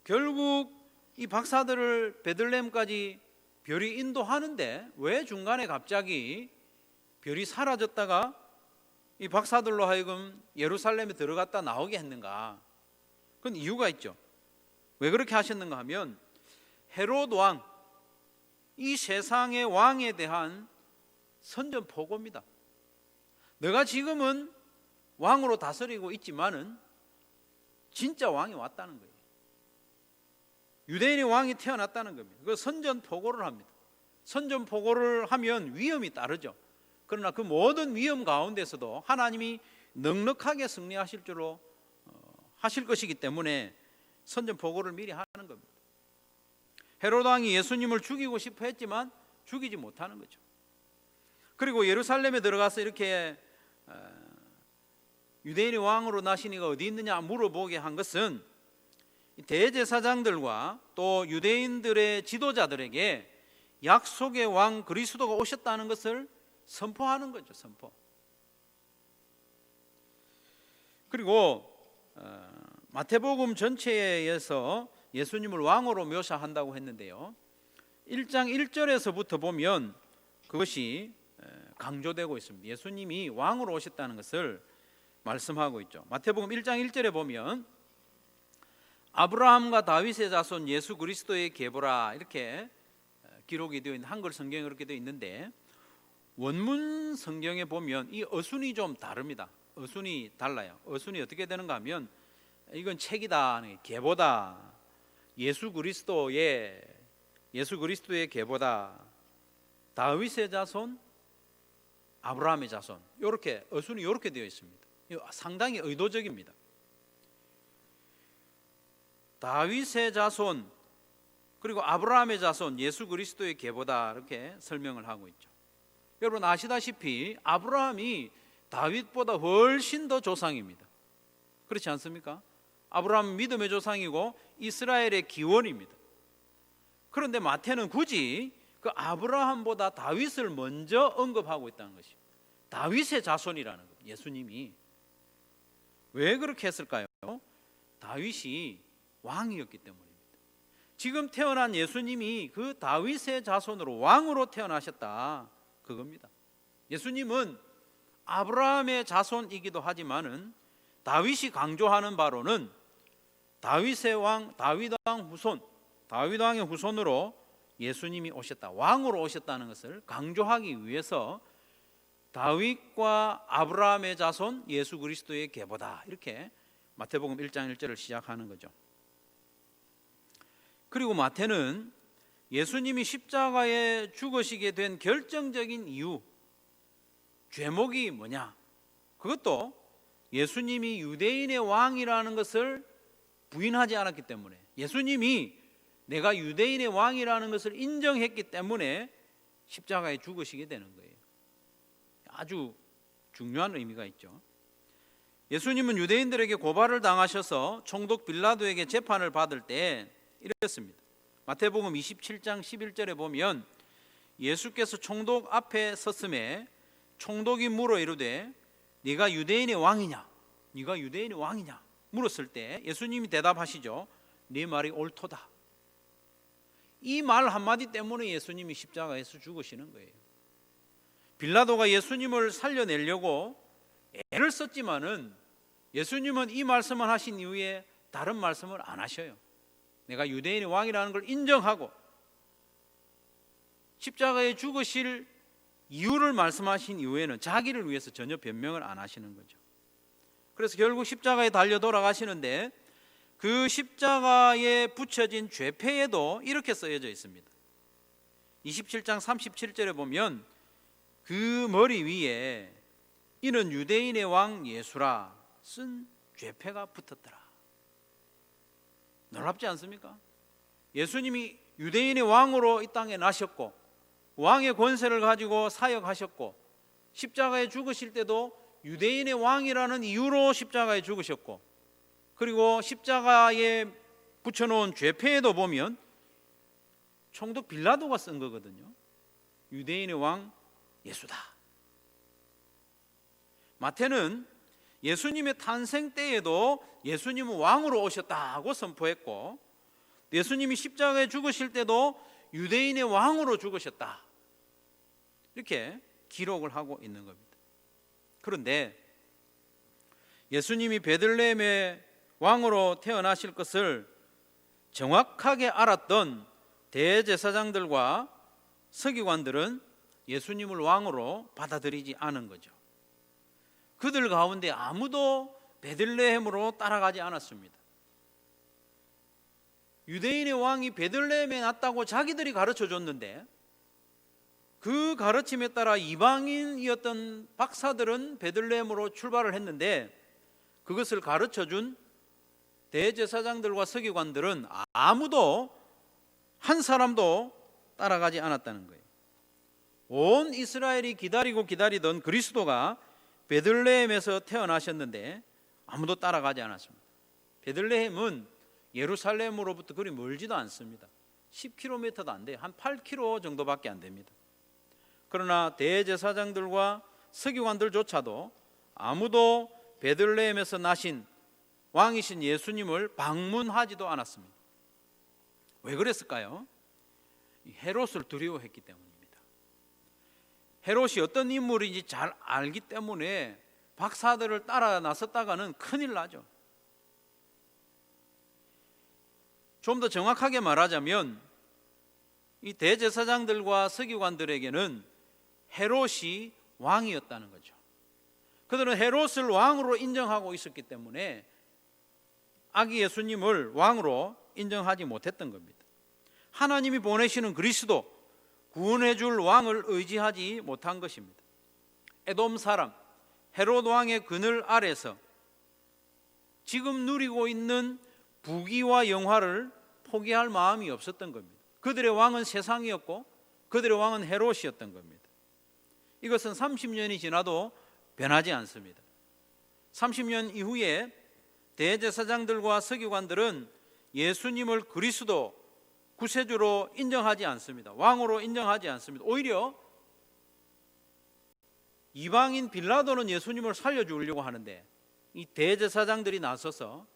결국 이 박사들을 베들레헴까지 별이 인도하는데 왜 중간에 갑자기 별이 사라졌다가 이 박사들로 하여금 예루살렘에 들어갔다 나오게 했는가? 그건 이유가 있죠. 왜 그렇게 하셨는가 하면 헤롯 왕, 이 세상의 왕에 대한 선전포고입니다. 내가 지금은 왕으로 다스리고 있지만은 진짜 왕이 왔다는 거예요. 유대인의 왕이 태어났다는 겁니다. 그 선전포고를 합니다. 선전포고를 하면 위험이 따르죠. 그러나 그 모든 위험 가운데서도 하나님이 넉넉하게 승리하실 줄로 하실 것이기 때문에 선전포고를 미리 하는 겁니다. 헤롯 왕이 예수님을 죽이고 싶어 했지만 죽이지 못하는 거죠. 그리고 예루살렘에 들어가서 이렇게 유대인의 왕으로 나신 이가 어디 있느냐 물어보게 한 것은 대제사장들과 또 유대인들의 지도자들에게 약속의 왕 그리스도가 오셨다는 것을 선포하는 거죠. 선포. 그리고 마태복음 전체에서 예수님을 왕으로 묘사한다고 했는데요, 1장 1절에서부터 보면 그것이 강조되고 있습니다. 예수님이 왕으로 오셨다는 것을 말씀하고 있죠. 마태복음 1장 1절에 보면 아브라함과 다윗의 자손 예수 그리스도의 계보라, 이렇게 기록이 되어 있는 한글 성경에 그렇게 되어 있는데 원문 성경에 보면 이 어순이 좀 다릅니다. 어순이 달라요. 어순이 어떻게 되는가 하면 이건 책이다, 계보다, 예수 그리스도의 계보다, 다윗의 자손, 아브라함의 자손, 이렇게 어순이 이렇게 되어 있습니다. 상당히 의도적입니다. 다윗의 자손 그리고 아브라함의 자손, 예수 그리스도의 계보다, 이렇게 설명을 하고 있죠. 여러분 아시다시피 아브라함이 다윗보다 훨씬 더 조상입니다. 그렇지 않습니까? 아브라함은 믿음의 조상이고 이스라엘의 기원입니다. 그런데 마태는 굳이 그 아브라함보다 다윗을 먼저 언급하고 있다는 것입니다. 다윗의 자손이라는 것, 예수님이. 왜 그렇게 했을까요? 다윗이 왕이었기 때문입니다. 지금 태어난 예수님이 그 다윗의 자손으로 왕으로 태어나셨다, 그겁니다. 예수님은 아브라함의 자손이기도 하지만은 다윗이 강조하는 바로는 다윗의 왕, 다윗왕 후손, 다윗왕의 후손으로 예수님이 오셨다, 왕으로 오셨다는 것을 강조하기 위해서 다윗과 아브라함의 자손 예수 그리스도의 계보다, 이렇게 마태복음 1장 1절을 시작하는 거죠. 그리고 마태는 예수님이 십자가에 죽으시게 된 결정적인 이유, 죄목이 뭐냐, 그것도 예수님이 유대인의 왕이라는 것을 부인하지 않았기 때문에, 예수님이 내가 유대인의 왕이라는 것을 인정했기 때문에 십자가에 죽으시게 되는 거예요. 아주 중요한 의미가 있죠. 예수님은 유대인들에게 고발을 당하셔서 총독 빌라도에게 재판을 받을 때 이랬습니다. 마태복음 27장 11절에 보면 예수께서 총독 앞에 섰음에 총독이 물어 이르되 네가 유대인의 왕이냐, 네가 유대인의 왕이냐 물었을 때 예수님이 대답하시죠. 네 말이 옳도다. 이 말 한마디 때문에 예수님이 십자가에서 죽으시는 거예요. 빌라도가 예수님을 살려내려고 애를 썼지만은 예수님은 이 말씀을 하신 이후에 다른 말씀을 안 하셔요. 내가 유대인의 왕이라는 걸 인정하고 십자가에 죽으실 이유를 말씀하신 이후에는 자기를 위해서 전혀 변명을 안 하시는 거죠. 그래서 결국 십자가에 달려 돌아가시는데 그 십자가에 붙여진 죄패에도 이렇게 쓰여져 있습니다. 27장 37절에 보면 그 머리 위에 이는 유대인의 왕 예수라 쓴 죄패가 붙었더라. 놀랍지 않습니까? 예수님이 유대인의 왕으로 이 땅에 나셨고 왕의 권세를 가지고 사역하셨고 십자가에 죽으실 때도 유대인의 왕이라는 이유로 십자가에 죽으셨고, 그리고 십자가에 붙여놓은 죄패에도 보면 총독 빌라도가 쓴 거거든요. 유대인의 왕 예수다. 마태는 예수님의 탄생 때에도 예수님은 왕으로 오셨다고 선포했고, 예수님이 십자가에 죽으실 때도 유대인의 왕으로 죽으셨다, 이렇게 기록을 하고 있는 겁니다. 그런데 예수님이 베들레헴의 왕으로 태어나실 것을 정확하게 알았던 대제사장들과 서기관들은 예수님을 왕으로 받아들이지 않은 거죠. 그들 가운데 아무도 베들레헴으로 따라가지 않았습니다. 유대인의 왕이 베들레헴에 났다고 자기들이 가르쳐 줬는데 그 가르침에 따라 이방인이었던 박사들은 베들레헴으로 출발을 했는데 그것을 가르쳐 준 대제사장들과 서기관들은 아무도 한 사람도 따라가지 않았다는 거예요. 온 이스라엘이 기다리고 기다리던 그리스도가 베들레헴에서 태어나셨는데 아무도 따라가지 않았습니다. 베들레헴은 예루살렘으로부터 그리 멀지도 않습니다. 10km도 안 돼요. 한 8km 정도밖에 안 됩니다. 그러나 대제사장들과 서기관들조차도 아무도 베들레헴에서 나신 왕이신 예수님을 방문하지도 않았습니다. 왜 그랬을까요? 헤롯을 두려워했기 때문입니다. 헤롯이 어떤 인물인지 잘 알기 때문에 박사들을 따라 나섰다가는 큰일 나죠. 좀 더 정확하게 말하자면 이 대제사장들과 서기관들에게는 헤롯이 왕이었다는 거죠. 그들은 헤롯을 왕으로 인정하고 있었기 때문에 아기 예수님을 왕으로 인정하지 못했던 겁니다. 하나님이 보내시는 그리스도, 구원해 줄 왕을 의지하지 못한 것입니다. 에돔 사람 헤롯 왕의 그늘 아래서 지금 누리고 있는 부귀와 영화를 포기할 마음이 없었던 겁니다. 그들의 왕은 세상이었고 그들의 왕은 헤롯이었던 겁니다. 이것은 30년이 지나도 변하지 않습니다. 30년 이후에 대제사장들과 서기관들은 예수님을 그리스도, 구세주로 인정하지 않습니다. 왕으로 인정하지 않습니다. 오히려 이방인 빌라도는 예수님을 살려주려고 하는데 이 대제사장들이 나서서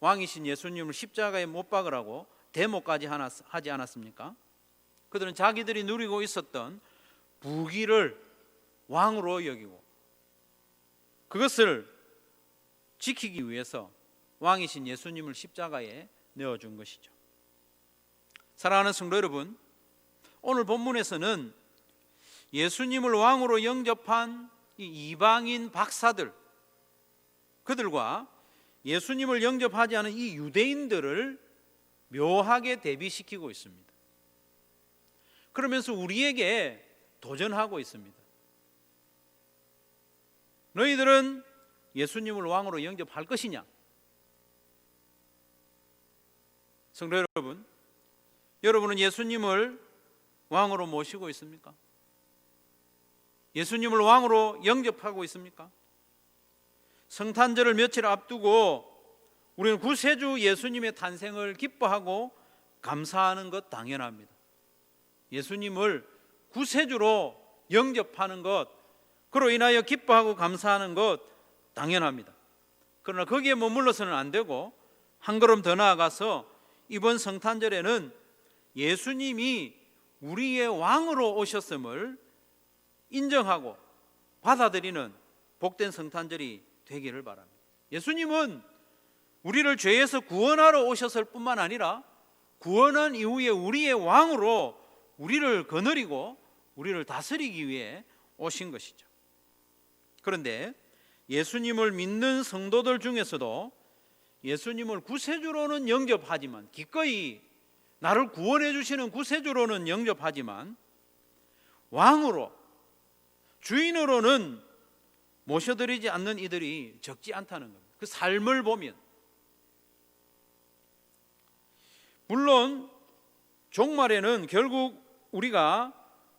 왕이신 예수님을 십자가에 못 박으라고 데모까지 하지 않았습니까? 그들은 자기들이 누리고 있었던 부귀를 왕으로 여기고 그것을 지키기 위해서 왕이신 예수님을 십자가에 내어준 것이죠. 사랑하는 성도 여러분, 오늘 본문에서는 예수님을 왕으로 영접한 이 이방인 박사들, 그들과 예수님을 영접하지 않은 이 유대인들을 묘하게 대비시키고 있습니다. 그러면서 우리에게 도전하고 있습니다. 너희들은 예수님을 왕으로 영접할 것이냐? 성도 여러분, 여러분은 예수님을 왕으로 모시고 있습니까? 예수님을 왕으로 영접하고 있습니까? 성탄절을 며칠 앞두고 우리는 구세주 예수님의 탄생을 기뻐하고 감사하는 것 당연합니다. 예수님을 구세주로 영접하는 것, 그로 인하여 기뻐하고 감사하는 것 당연합니다. 그러나 거기에 머물러서는 안 되고 한 걸음 더 나아가서 이번 성탄절에는 예수님이 우리의 왕으로 오셨음을 인정하고 받아들이는 복된 성탄절이 되기를 바랍니다. 예수님은 우리를 죄에서 구원하러 오셨을 뿐만 아니라 구원한 이후에 우리의 왕으로 우리를 거느리고 우리를 다스리기 위해 오신 것이죠. 그런데 예수님을 믿는 성도들 중에서도 예수님을 구세주로는 영접하지만, 기꺼이 나를 구원해 주시는 구세주로는 영접하지만 왕으로, 주인으로는 모셔드리지 않는 이들이 적지 않다는 겁니다. 그 삶을 보면. 물론 종말에는 결국 우리가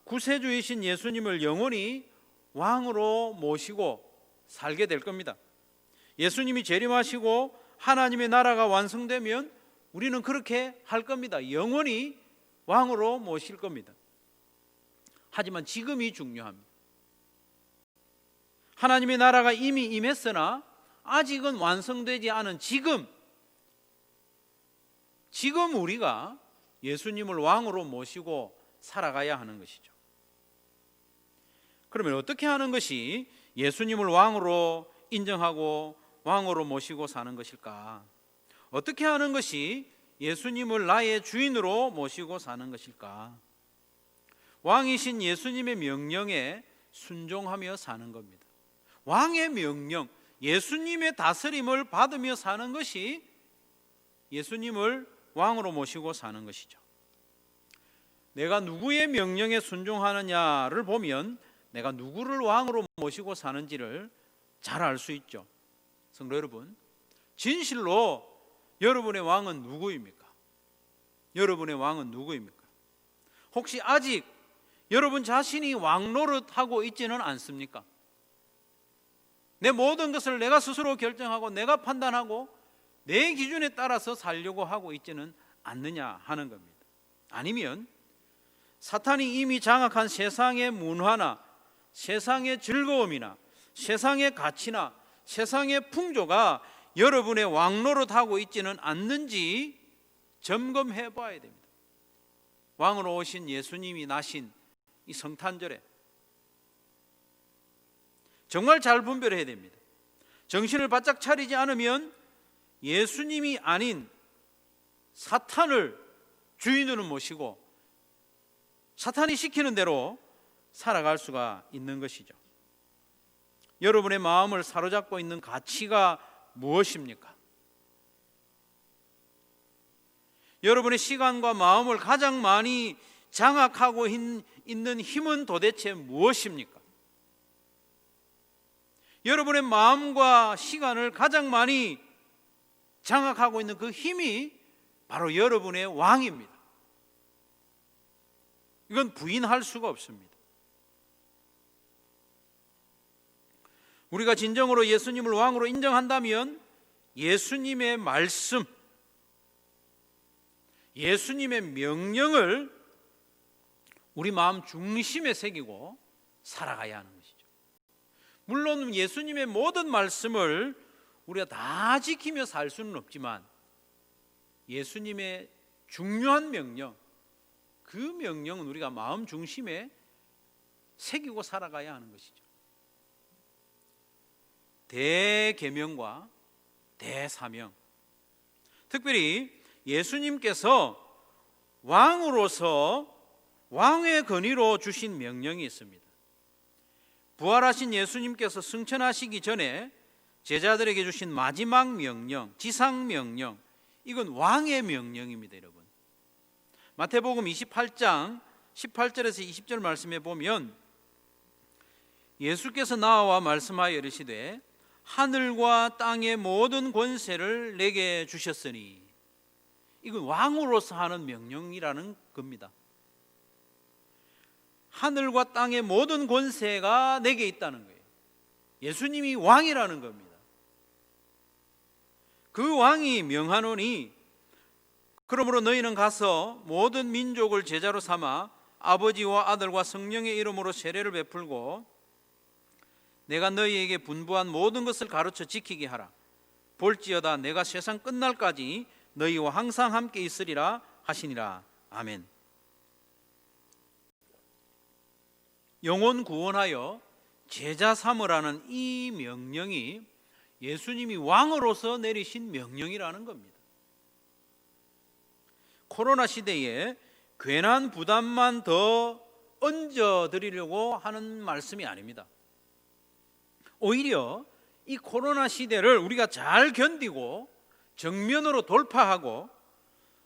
구세주이신 예수님을 영원히 왕으로 모시고 살게 될 겁니다. 예수님이 재림하시고 하나님의 나라가 완성되면 우리는 그렇게 할 겁니다. 영원히 왕으로 모실 겁니다. 하지만 지금이 중요합니다. 하나님의 나라가 이미 임했으나 아직은 완성되지 않은 지금 우리가 예수님을 왕으로 모시고 살아가야 하는 것이죠. 그러면 어떻게 하는 것이 예수님을 왕으로 인정하고 왕으로 모시고 사는 것일까? 어떻게 하는 것이 예수님을 나의 주인으로 모시고 사는 것일까? 왕이신 예수님의 명령에 순종하며 사는 겁니다. 왕의 명령, 예수님의 다스림을 받으며 사는 것이 예수님을 왕으로 모시고 사는 것이죠. 내가 누구의 명령에 순종하느냐를 보면 내가 누구를 왕으로 모시고 사는지를 잘 알 수 있죠. 성도 여러분, 진실로 여러분의 왕은 누구입니까? 여러분의 왕은 누구입니까? 혹시 아직 여러분 자신이 왕 노릇하고 있지는 않습니까? 내 모든 것을 내가 스스로 결정하고 내가 판단하고 내 기준에 따라서 살려고 하고 있지는 않느냐 하는 겁니다. 아니면 사탄이 이미 장악한 세상의 문화나 세상의 즐거움이나 세상의 가치나 세상의 풍조가 여러분의 왕노릇하고 있지는 않는지 점검해 봐야 됩니다. 왕으로 오신 예수님이 나신 이 성탄절에 정말 잘 분별해야 됩니다. 정신을 바짝 차리지 않으면 예수님이 아닌 사탄을 주인으로 모시고 사탄이 시키는 대로 살아갈 수가 있는 것이죠. 여러분의 마음을 사로잡고 있는 가치가 무엇입니까? 여러분의 시간과 마음을 가장 많이 장악하고 있는 힘은 도대체 무엇입니까? 여러분의 마음과 시간을 가장 많이 장악하고 있는 그 힘이 바로 여러분의 왕입니다. 이건 부인할 수가 없습니다. 우리가 진정으로 예수님을 왕으로 인정한다면 예수님의 말씀, 예수님의 명령을 우리 마음 중심에 새기고 살아가야 하는 것이죠. 물론 예수님의 모든 말씀을 우리가 다 지키며 살 수는 없지만 예수님의 중요한 명령, 그 명령은 우리가 마음 중심에 새기고 살아가야 하는 것이죠. 대계명과 대사명, 특별히 예수님께서 왕으로서 왕의 권위로 주신 명령이 있습니다. 부활하신 예수님께서 승천하시기 전에 제자들에게 주신 마지막 명령, 지상명령, 이건 왕의 명령입니다. 여러분, 마태복음 28장 18절에서 20절 말씀에 보면 예수께서 나와 말씀하여 이르시되 하늘과 땅의 모든 권세를 내게 주셨으니, 이건 왕으로서 하는 명령이라는 겁니다. 하늘과 땅의 모든 권세가 내게 있다는 거예요. 예수님이 왕이라는 겁니다. 그 왕이 명하노니 그러므로 너희는 가서 모든 민족을 제자로 삼아 아버지와 아들과 성령의 이름으로 세례를 베풀고 내가 너희에게 분부한 모든 것을 가르쳐 지키게 하라. 볼지어다 내가 세상 끝날까지 너희와 항상 함께 있으리라 하시니라. 아멘. 영혼 구원하여 제자 삼으라는 이 명령이 예수님이 왕으로서 내리신 명령이라는 겁니다. 코로나 시대에 괜한 부담만 더 얹어드리려고 하는 말씀이 아닙니다. 오히려 이 코로나 시대를 우리가 잘 견디고 정면으로 돌파하고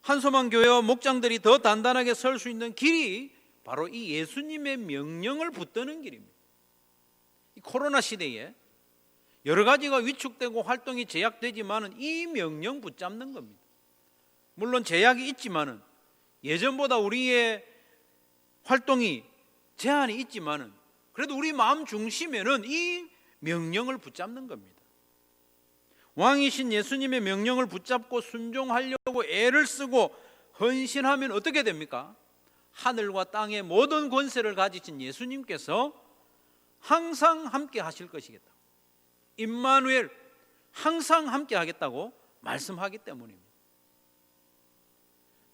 한소만 교회와 목장들이 더 단단하게 설 수 있는 길이 바로 이 예수님의 명령을 붙드는 길입니다. 이 코로나 시대에 여러 가지가 위축되고 활동이 제약되지만은 이 명령 붙잡는 겁니다. 물론 제약이 있지만은 예전보다 우리의 활동이 제한이 있지만은 그래도 우리 마음 중심에는 이 명령을 붙잡는 겁니다. 왕이신 예수님의 명령을 붙잡고 순종하려고 애를 쓰고 헌신하면 어떻게 됩니까? 하늘과 땅의 모든 권세를 가지신 예수님께서 항상 함께 하실 것이겠다. 임마누엘, 항상 함께 하겠다고 말씀하기 때문입니다.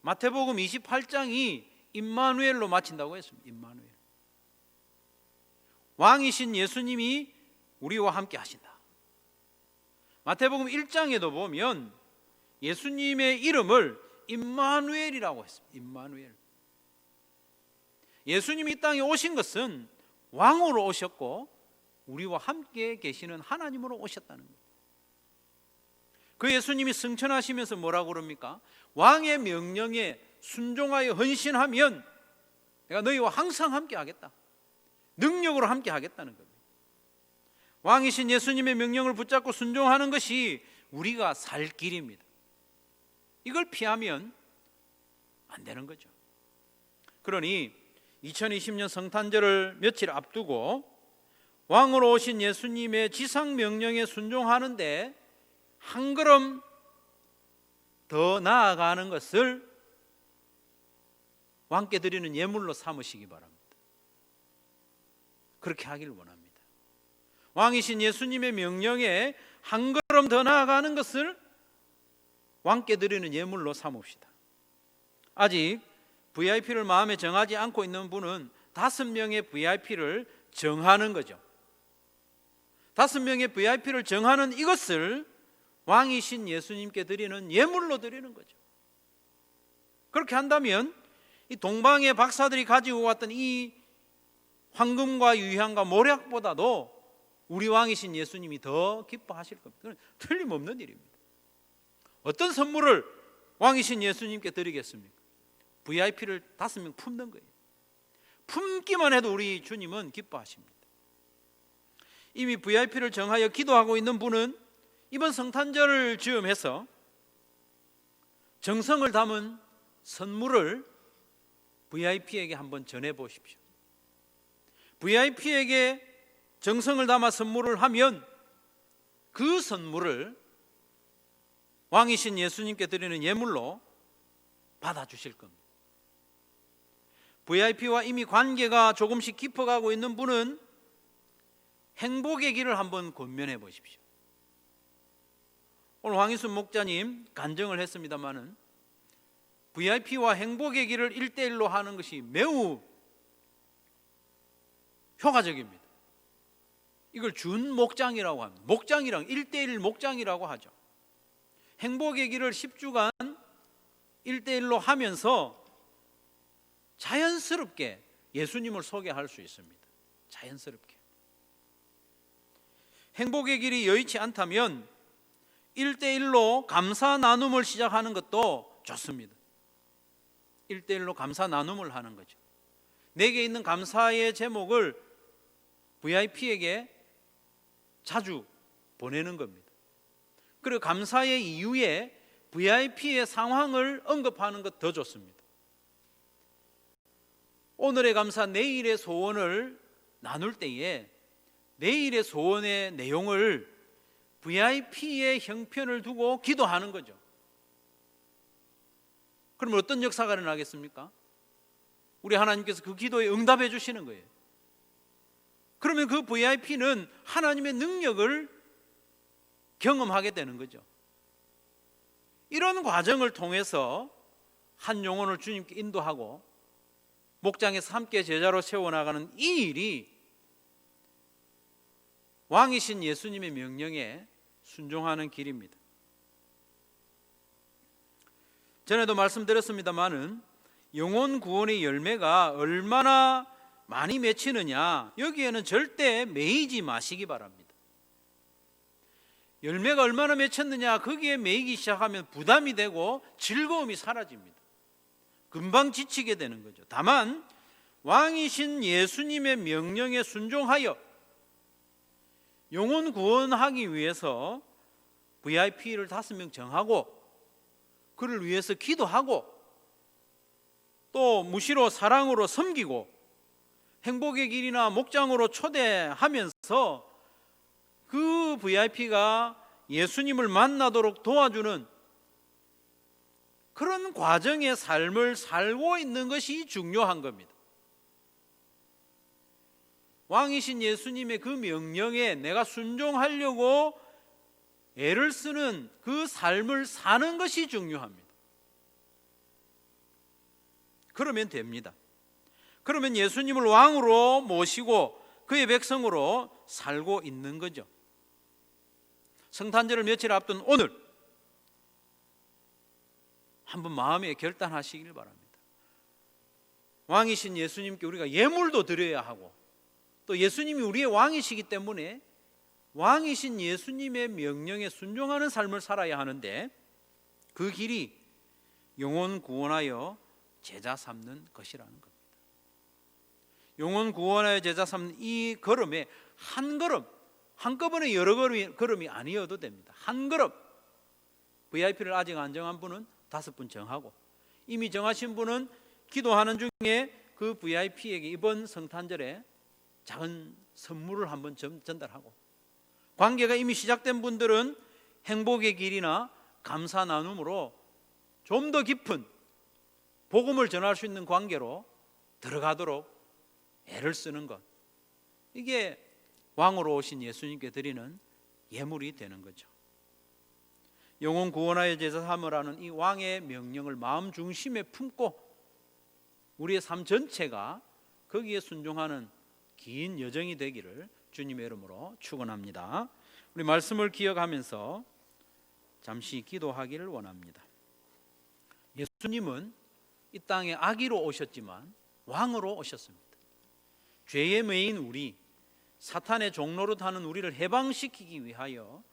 마태복음 28장이 임마누엘로 마친다고 했습니다. 임마누엘. 왕이신 예수님이 우리와 함께 하신다. 마태복음 1장에도 보면 예수님의 이름을 임마누엘이라고 했습니다. 임마누엘. 예수님이 이 땅에 오신 것은 왕으로 오셨고 우리와 함께 계시는 하나님으로 오셨다는 거예요. 그 예수님이 승천하시면서 뭐라고 그럽니까? 왕의 명령에 순종하여 헌신하면 내가 너희와 항상 함께 하겠다. 능력으로 함께 하겠다는 겁니다. 왕이신 예수님의 명령을 붙잡고 순종하는 것이 우리가 살 길입니다. 이걸 피하면 안 되는 거죠. 그러니 2020년 성탄절을 며칠 앞두고 왕으로 오신 예수님의 지상 명령에 순종하는데 한 걸음 더 나아가는 것을 왕께 드리는 예물로 삼으시기 바랍니다. 그렇게 하기를 원합니다. 왕이신 예수님의 명령에 한 걸음 더 나아가는 것을 왕께 드리는 예물로 삼읍시다. 아직 VIP를 마음에 정하지 않고 있는 분은 5명의 VIP를 정하는 거죠. 5명의 VIP를 정하는 이것을 왕이신 예수님께 드리는 예물로 드리는 거죠. 그렇게 한다면 이 동방의 박사들이 가지고 왔던 이 황금과 유향과 모략보다도 우리 왕이신 예수님이 더 기뻐하실 겁니다. 그건 틀림없는 일입니다. 어떤 선물을 왕이신 예수님께 드리겠습니까? VIP를 5명 품는 거예요. 품기만 해도 우리 주님은 기뻐하십니다. 이미 VIP를 정하여 기도하고 있는 분은 이번 성탄절을 즈음해서 정성을 담은 선물을 VIP에게 한번 전해 보십시오. VIP에게 정성을 담아 선물을 하면 그 선물을 왕이신 예수님께 드리는 예물로 받아주실 겁니다. VIP와 이미 관계가 조금씩 깊어가고 있는 분은 행복의 길을 한번 권면해 보십시오. 오늘 황희순 목자님 간증을 했습니다마는 VIP와 행복의 길을 1대1로 하는 것이 매우 효과적입니다. 이걸 준 목장이라고 합니다. 목장이랑 1대1 목장이라고 하죠. 행복의 길을 10주간 1대1로 하면서 자연스럽게 예수님을 소개할 수 있습니다. 자연스럽게. 행복의 길이 여의치 않다면 1대1로 감사 나눔을 시작하는 것도 좋습니다. 1대1로 감사 나눔을 하는 거죠. 내게 있는 감사의 제목을 VIP에게 자주 보내는 겁니다. 그리고 감사의 이유에 VIP의 상황을 언급하는 것 더 좋습니다. 오늘의 감사, 내일의 소원을 나눌 때에 내일의 소원의 내용을 VIP의 형편을 두고 기도하는 거죠. 그럼 어떤 역사가 일어나겠습니까? 우리 하나님께서 그 기도에 응답해 주시는 거예요. 그러면 그 VIP는 하나님의 능력을 경험하게 되는 거죠. 이런 과정을 통해서 한 영혼을 주님께 인도하고 목장에서 함께 제자로 세워나가는 이 일이 왕이신 예수님의 명령에 순종하는 길입니다. 전에도 말씀드렸습니다마는 영혼 구원의 열매가 얼마나 많이 맺히느냐, 여기에는 절대 매이지 마시기 바랍니다. 열매가 얼마나 맺혔느냐, 거기에 매이기 시작하면 부담이 되고 즐거움이 사라집니다. 금방 지치게 되는 거죠. 다만 왕이신 예수님의 명령에 순종하여 영혼 구원하기 위해서 VIP를 5명 정하고 그를 위해서 기도하고 또 무시로 사랑으로 섬기고 행복의 길이나 목장으로 초대하면서 그 VIP가 예수님을 만나도록 도와주는 그런 과정의 삶을 살고 있는 것이 중요한 겁니다. 왕이신 예수님의 그 명령에 내가 순종하려고 애를 쓰는 그 삶을 사는 것이 중요합니다. 그러면 됩니다. 그러면 예수님을 왕으로 모시고 그의 백성으로 살고 있는 거죠. 성탄절을 며칠 앞둔 오늘 한번 마음에 결단하시길 바랍니다. 왕이신 예수님께 우리가 예물도 드려야 하고 또 예수님이 우리의 왕이시기 때문에 왕이신 예수님의 명령에 순종하는 삶을 살아야 하는데 그 길이 영혼 구원하여 제자 삼는 것이라는 겁니다. 영혼 구원하여 제자 삼는 이 걸음에 한 걸음, 한꺼번에 여러 걸음이 아니어도 됩니다. 한 걸음, VIP를 아직 안 정한 분은 5분 정하고 이미 정하신 분은 기도하는 중에 그 VIP에게 이번 성탄절에 작은 선물을 한번 전달하고, 관계가 이미 시작된 분들은 행복의 길이나 감사 나눔으로 좀 더 깊은 복음을 전할 수 있는 관계로 들어가도록 애를 쓰는 것, 이게 왕으로 오신 예수님께 드리는 예물이 되는 거죠. 영혼 구원하여 제자 삼으라는 이 왕의 명령을 마음 중심에 품고 우리의 삶 전체가 거기에 순종하는 긴 여정이 되기를 주님의 이름으로 축원합니다. 우리 말씀을 기억하면서 잠시 기도하기를 원합니다. 예수님은 이 땅에 아기로 오셨지만 왕으로 오셨습니다. 죄의 매인 우리, 사탄의 종노릇 하는 우리를 해방시키기 위하여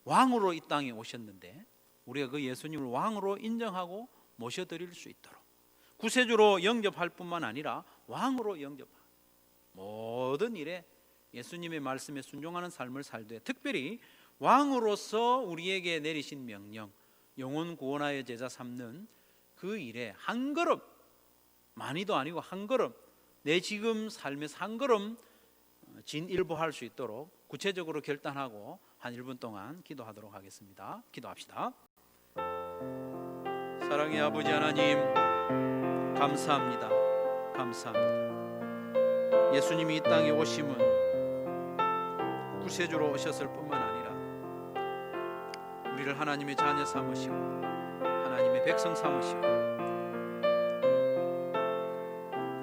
왕으로 이 땅에 오셨는데 우리가 그 예수님을 왕으로 인정하고 모셔드릴 수 있도록 구세주로 영접할 뿐만 아니라 왕으로 영접하고 모든 일에 예수님의 말씀에 순종하는 삶을 살되, 특별히 왕으로서 우리에게 내리신 명령, 영혼 구원하여 제자 삼는 그 일에 한 걸음, 많이도 아니고 한 걸음, 내 지금 삶에서 한 걸음 진일보할 수 있도록 구체적으로 결단하고 한 1분 동안 기도하도록 하겠습니다. 기도합시다. 사랑의 아버지 하나님, 감사합니다. 감사합니다. 예수님이 이 땅에 오심은 구세주로 오셨을 뿐만 아니라 우리를 하나님의 자녀 삼으시고 하나님의 백성 삼으시고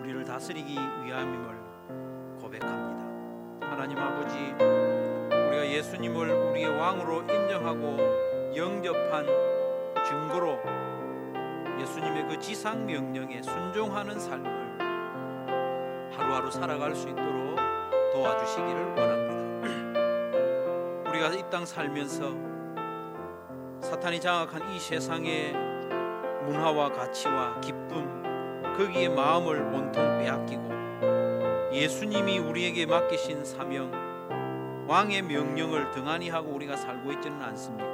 우리를 다스리기 위함임을 고백합니다. 하나님 아버지, 우리가 예수님을 우리의 왕으로 인정하고 영접한 증거로 예수님의 그 지상 명령에 순종하는 삶을 하루하루 살아갈 수 있도록 도와주시기를 원합니다. 우리가 이 땅 살면서 사탄이 장악한 이 세상의 문화와 가치와 기쁨, 거기에 마음을 온통 빼앗기고 예수님이 우리에게 맡기신 사명, 왕의 명령을 등한히 하고 우리가 살고 있지는 않습니까?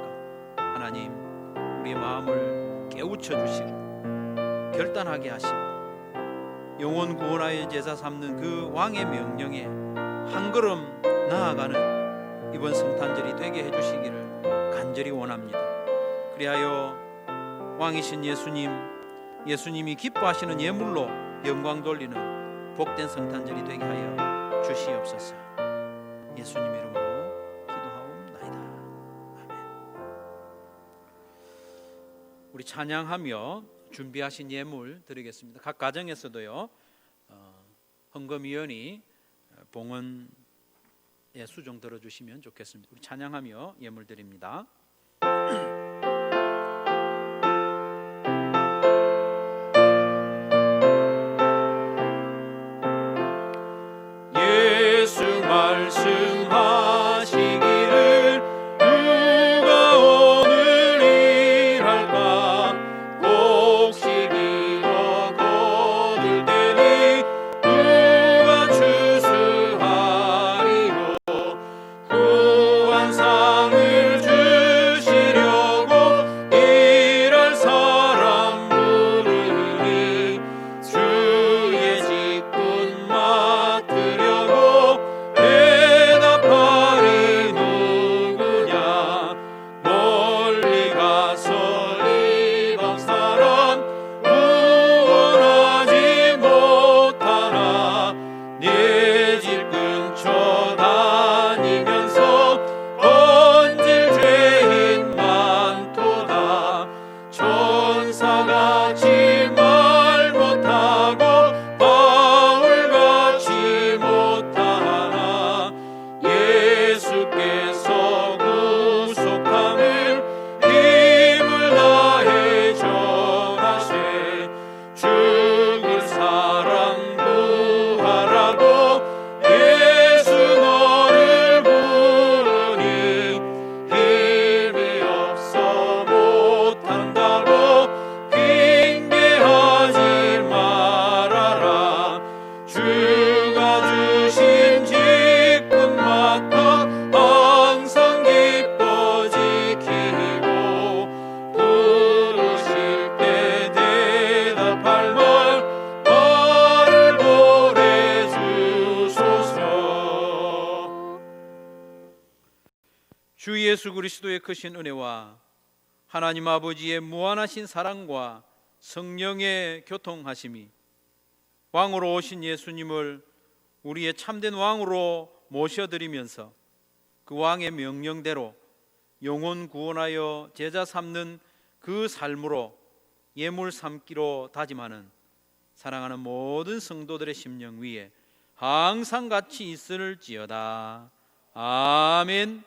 하나님, 우리의 마음을 깨우쳐 주시고 결단하게 하시고 영혼 구원하여 제사 삼는 그 왕의 명령에 한 걸음 나아가는 이번 성탄절이 되게 해주시기를 간절히 원합니다. 그리하여 왕이신 예수님이 기뻐하시는 예물로 영광 돌리는 복된 성탄절이 되게 하여 주시옵소서. 예수님 이름으로 기도하옵나이다. 아멘. 우리 찬양하며 준비하신 예물 드리겠습니다. 각 가정에서도요, 헌금위원이 봉헌의 수종 들어주시면 좋겠습니다. 우리 찬양하며 예물 드립니다. 예수 말씀하시기를 누가 오늘 일할까 곡식이 더 거둘 때니 누가 추수하리요 구원상을 주시려고 일할 사람 부르니 주의 직분 맡으려고 대답하리 누구냐 멀리 가서 이방 사람 구원하지 못하나 내 집 근처 다니면서 번질 죄인 많도다 천사같이 말 못하고 바울같이 못하나 예수께서 구속함을 힘을 다해 전하세 죽을 사람 구하라고 예수 너를 부르니 힘이 없어 못한다고 핑계하지 말아라 주가 주신 직분 맡아 항상 기뻐 지키고 부르실 때 대답할 말을 보내주소서. 주 예수 그리스도의 크신 은혜와 하나님 아버지의 무한하신 사랑과 성령의 교통하심이 왕으로 오신 예수님을 우리의 참된 왕으로 모셔드리면서 그 왕의 명령대로 영혼 구원하여 제자 삼는 그 삶으로 예물 삼기로 다짐하는 사랑하는 모든 성도들의 심령 위에 항상 같이 있을지어다. 아멘.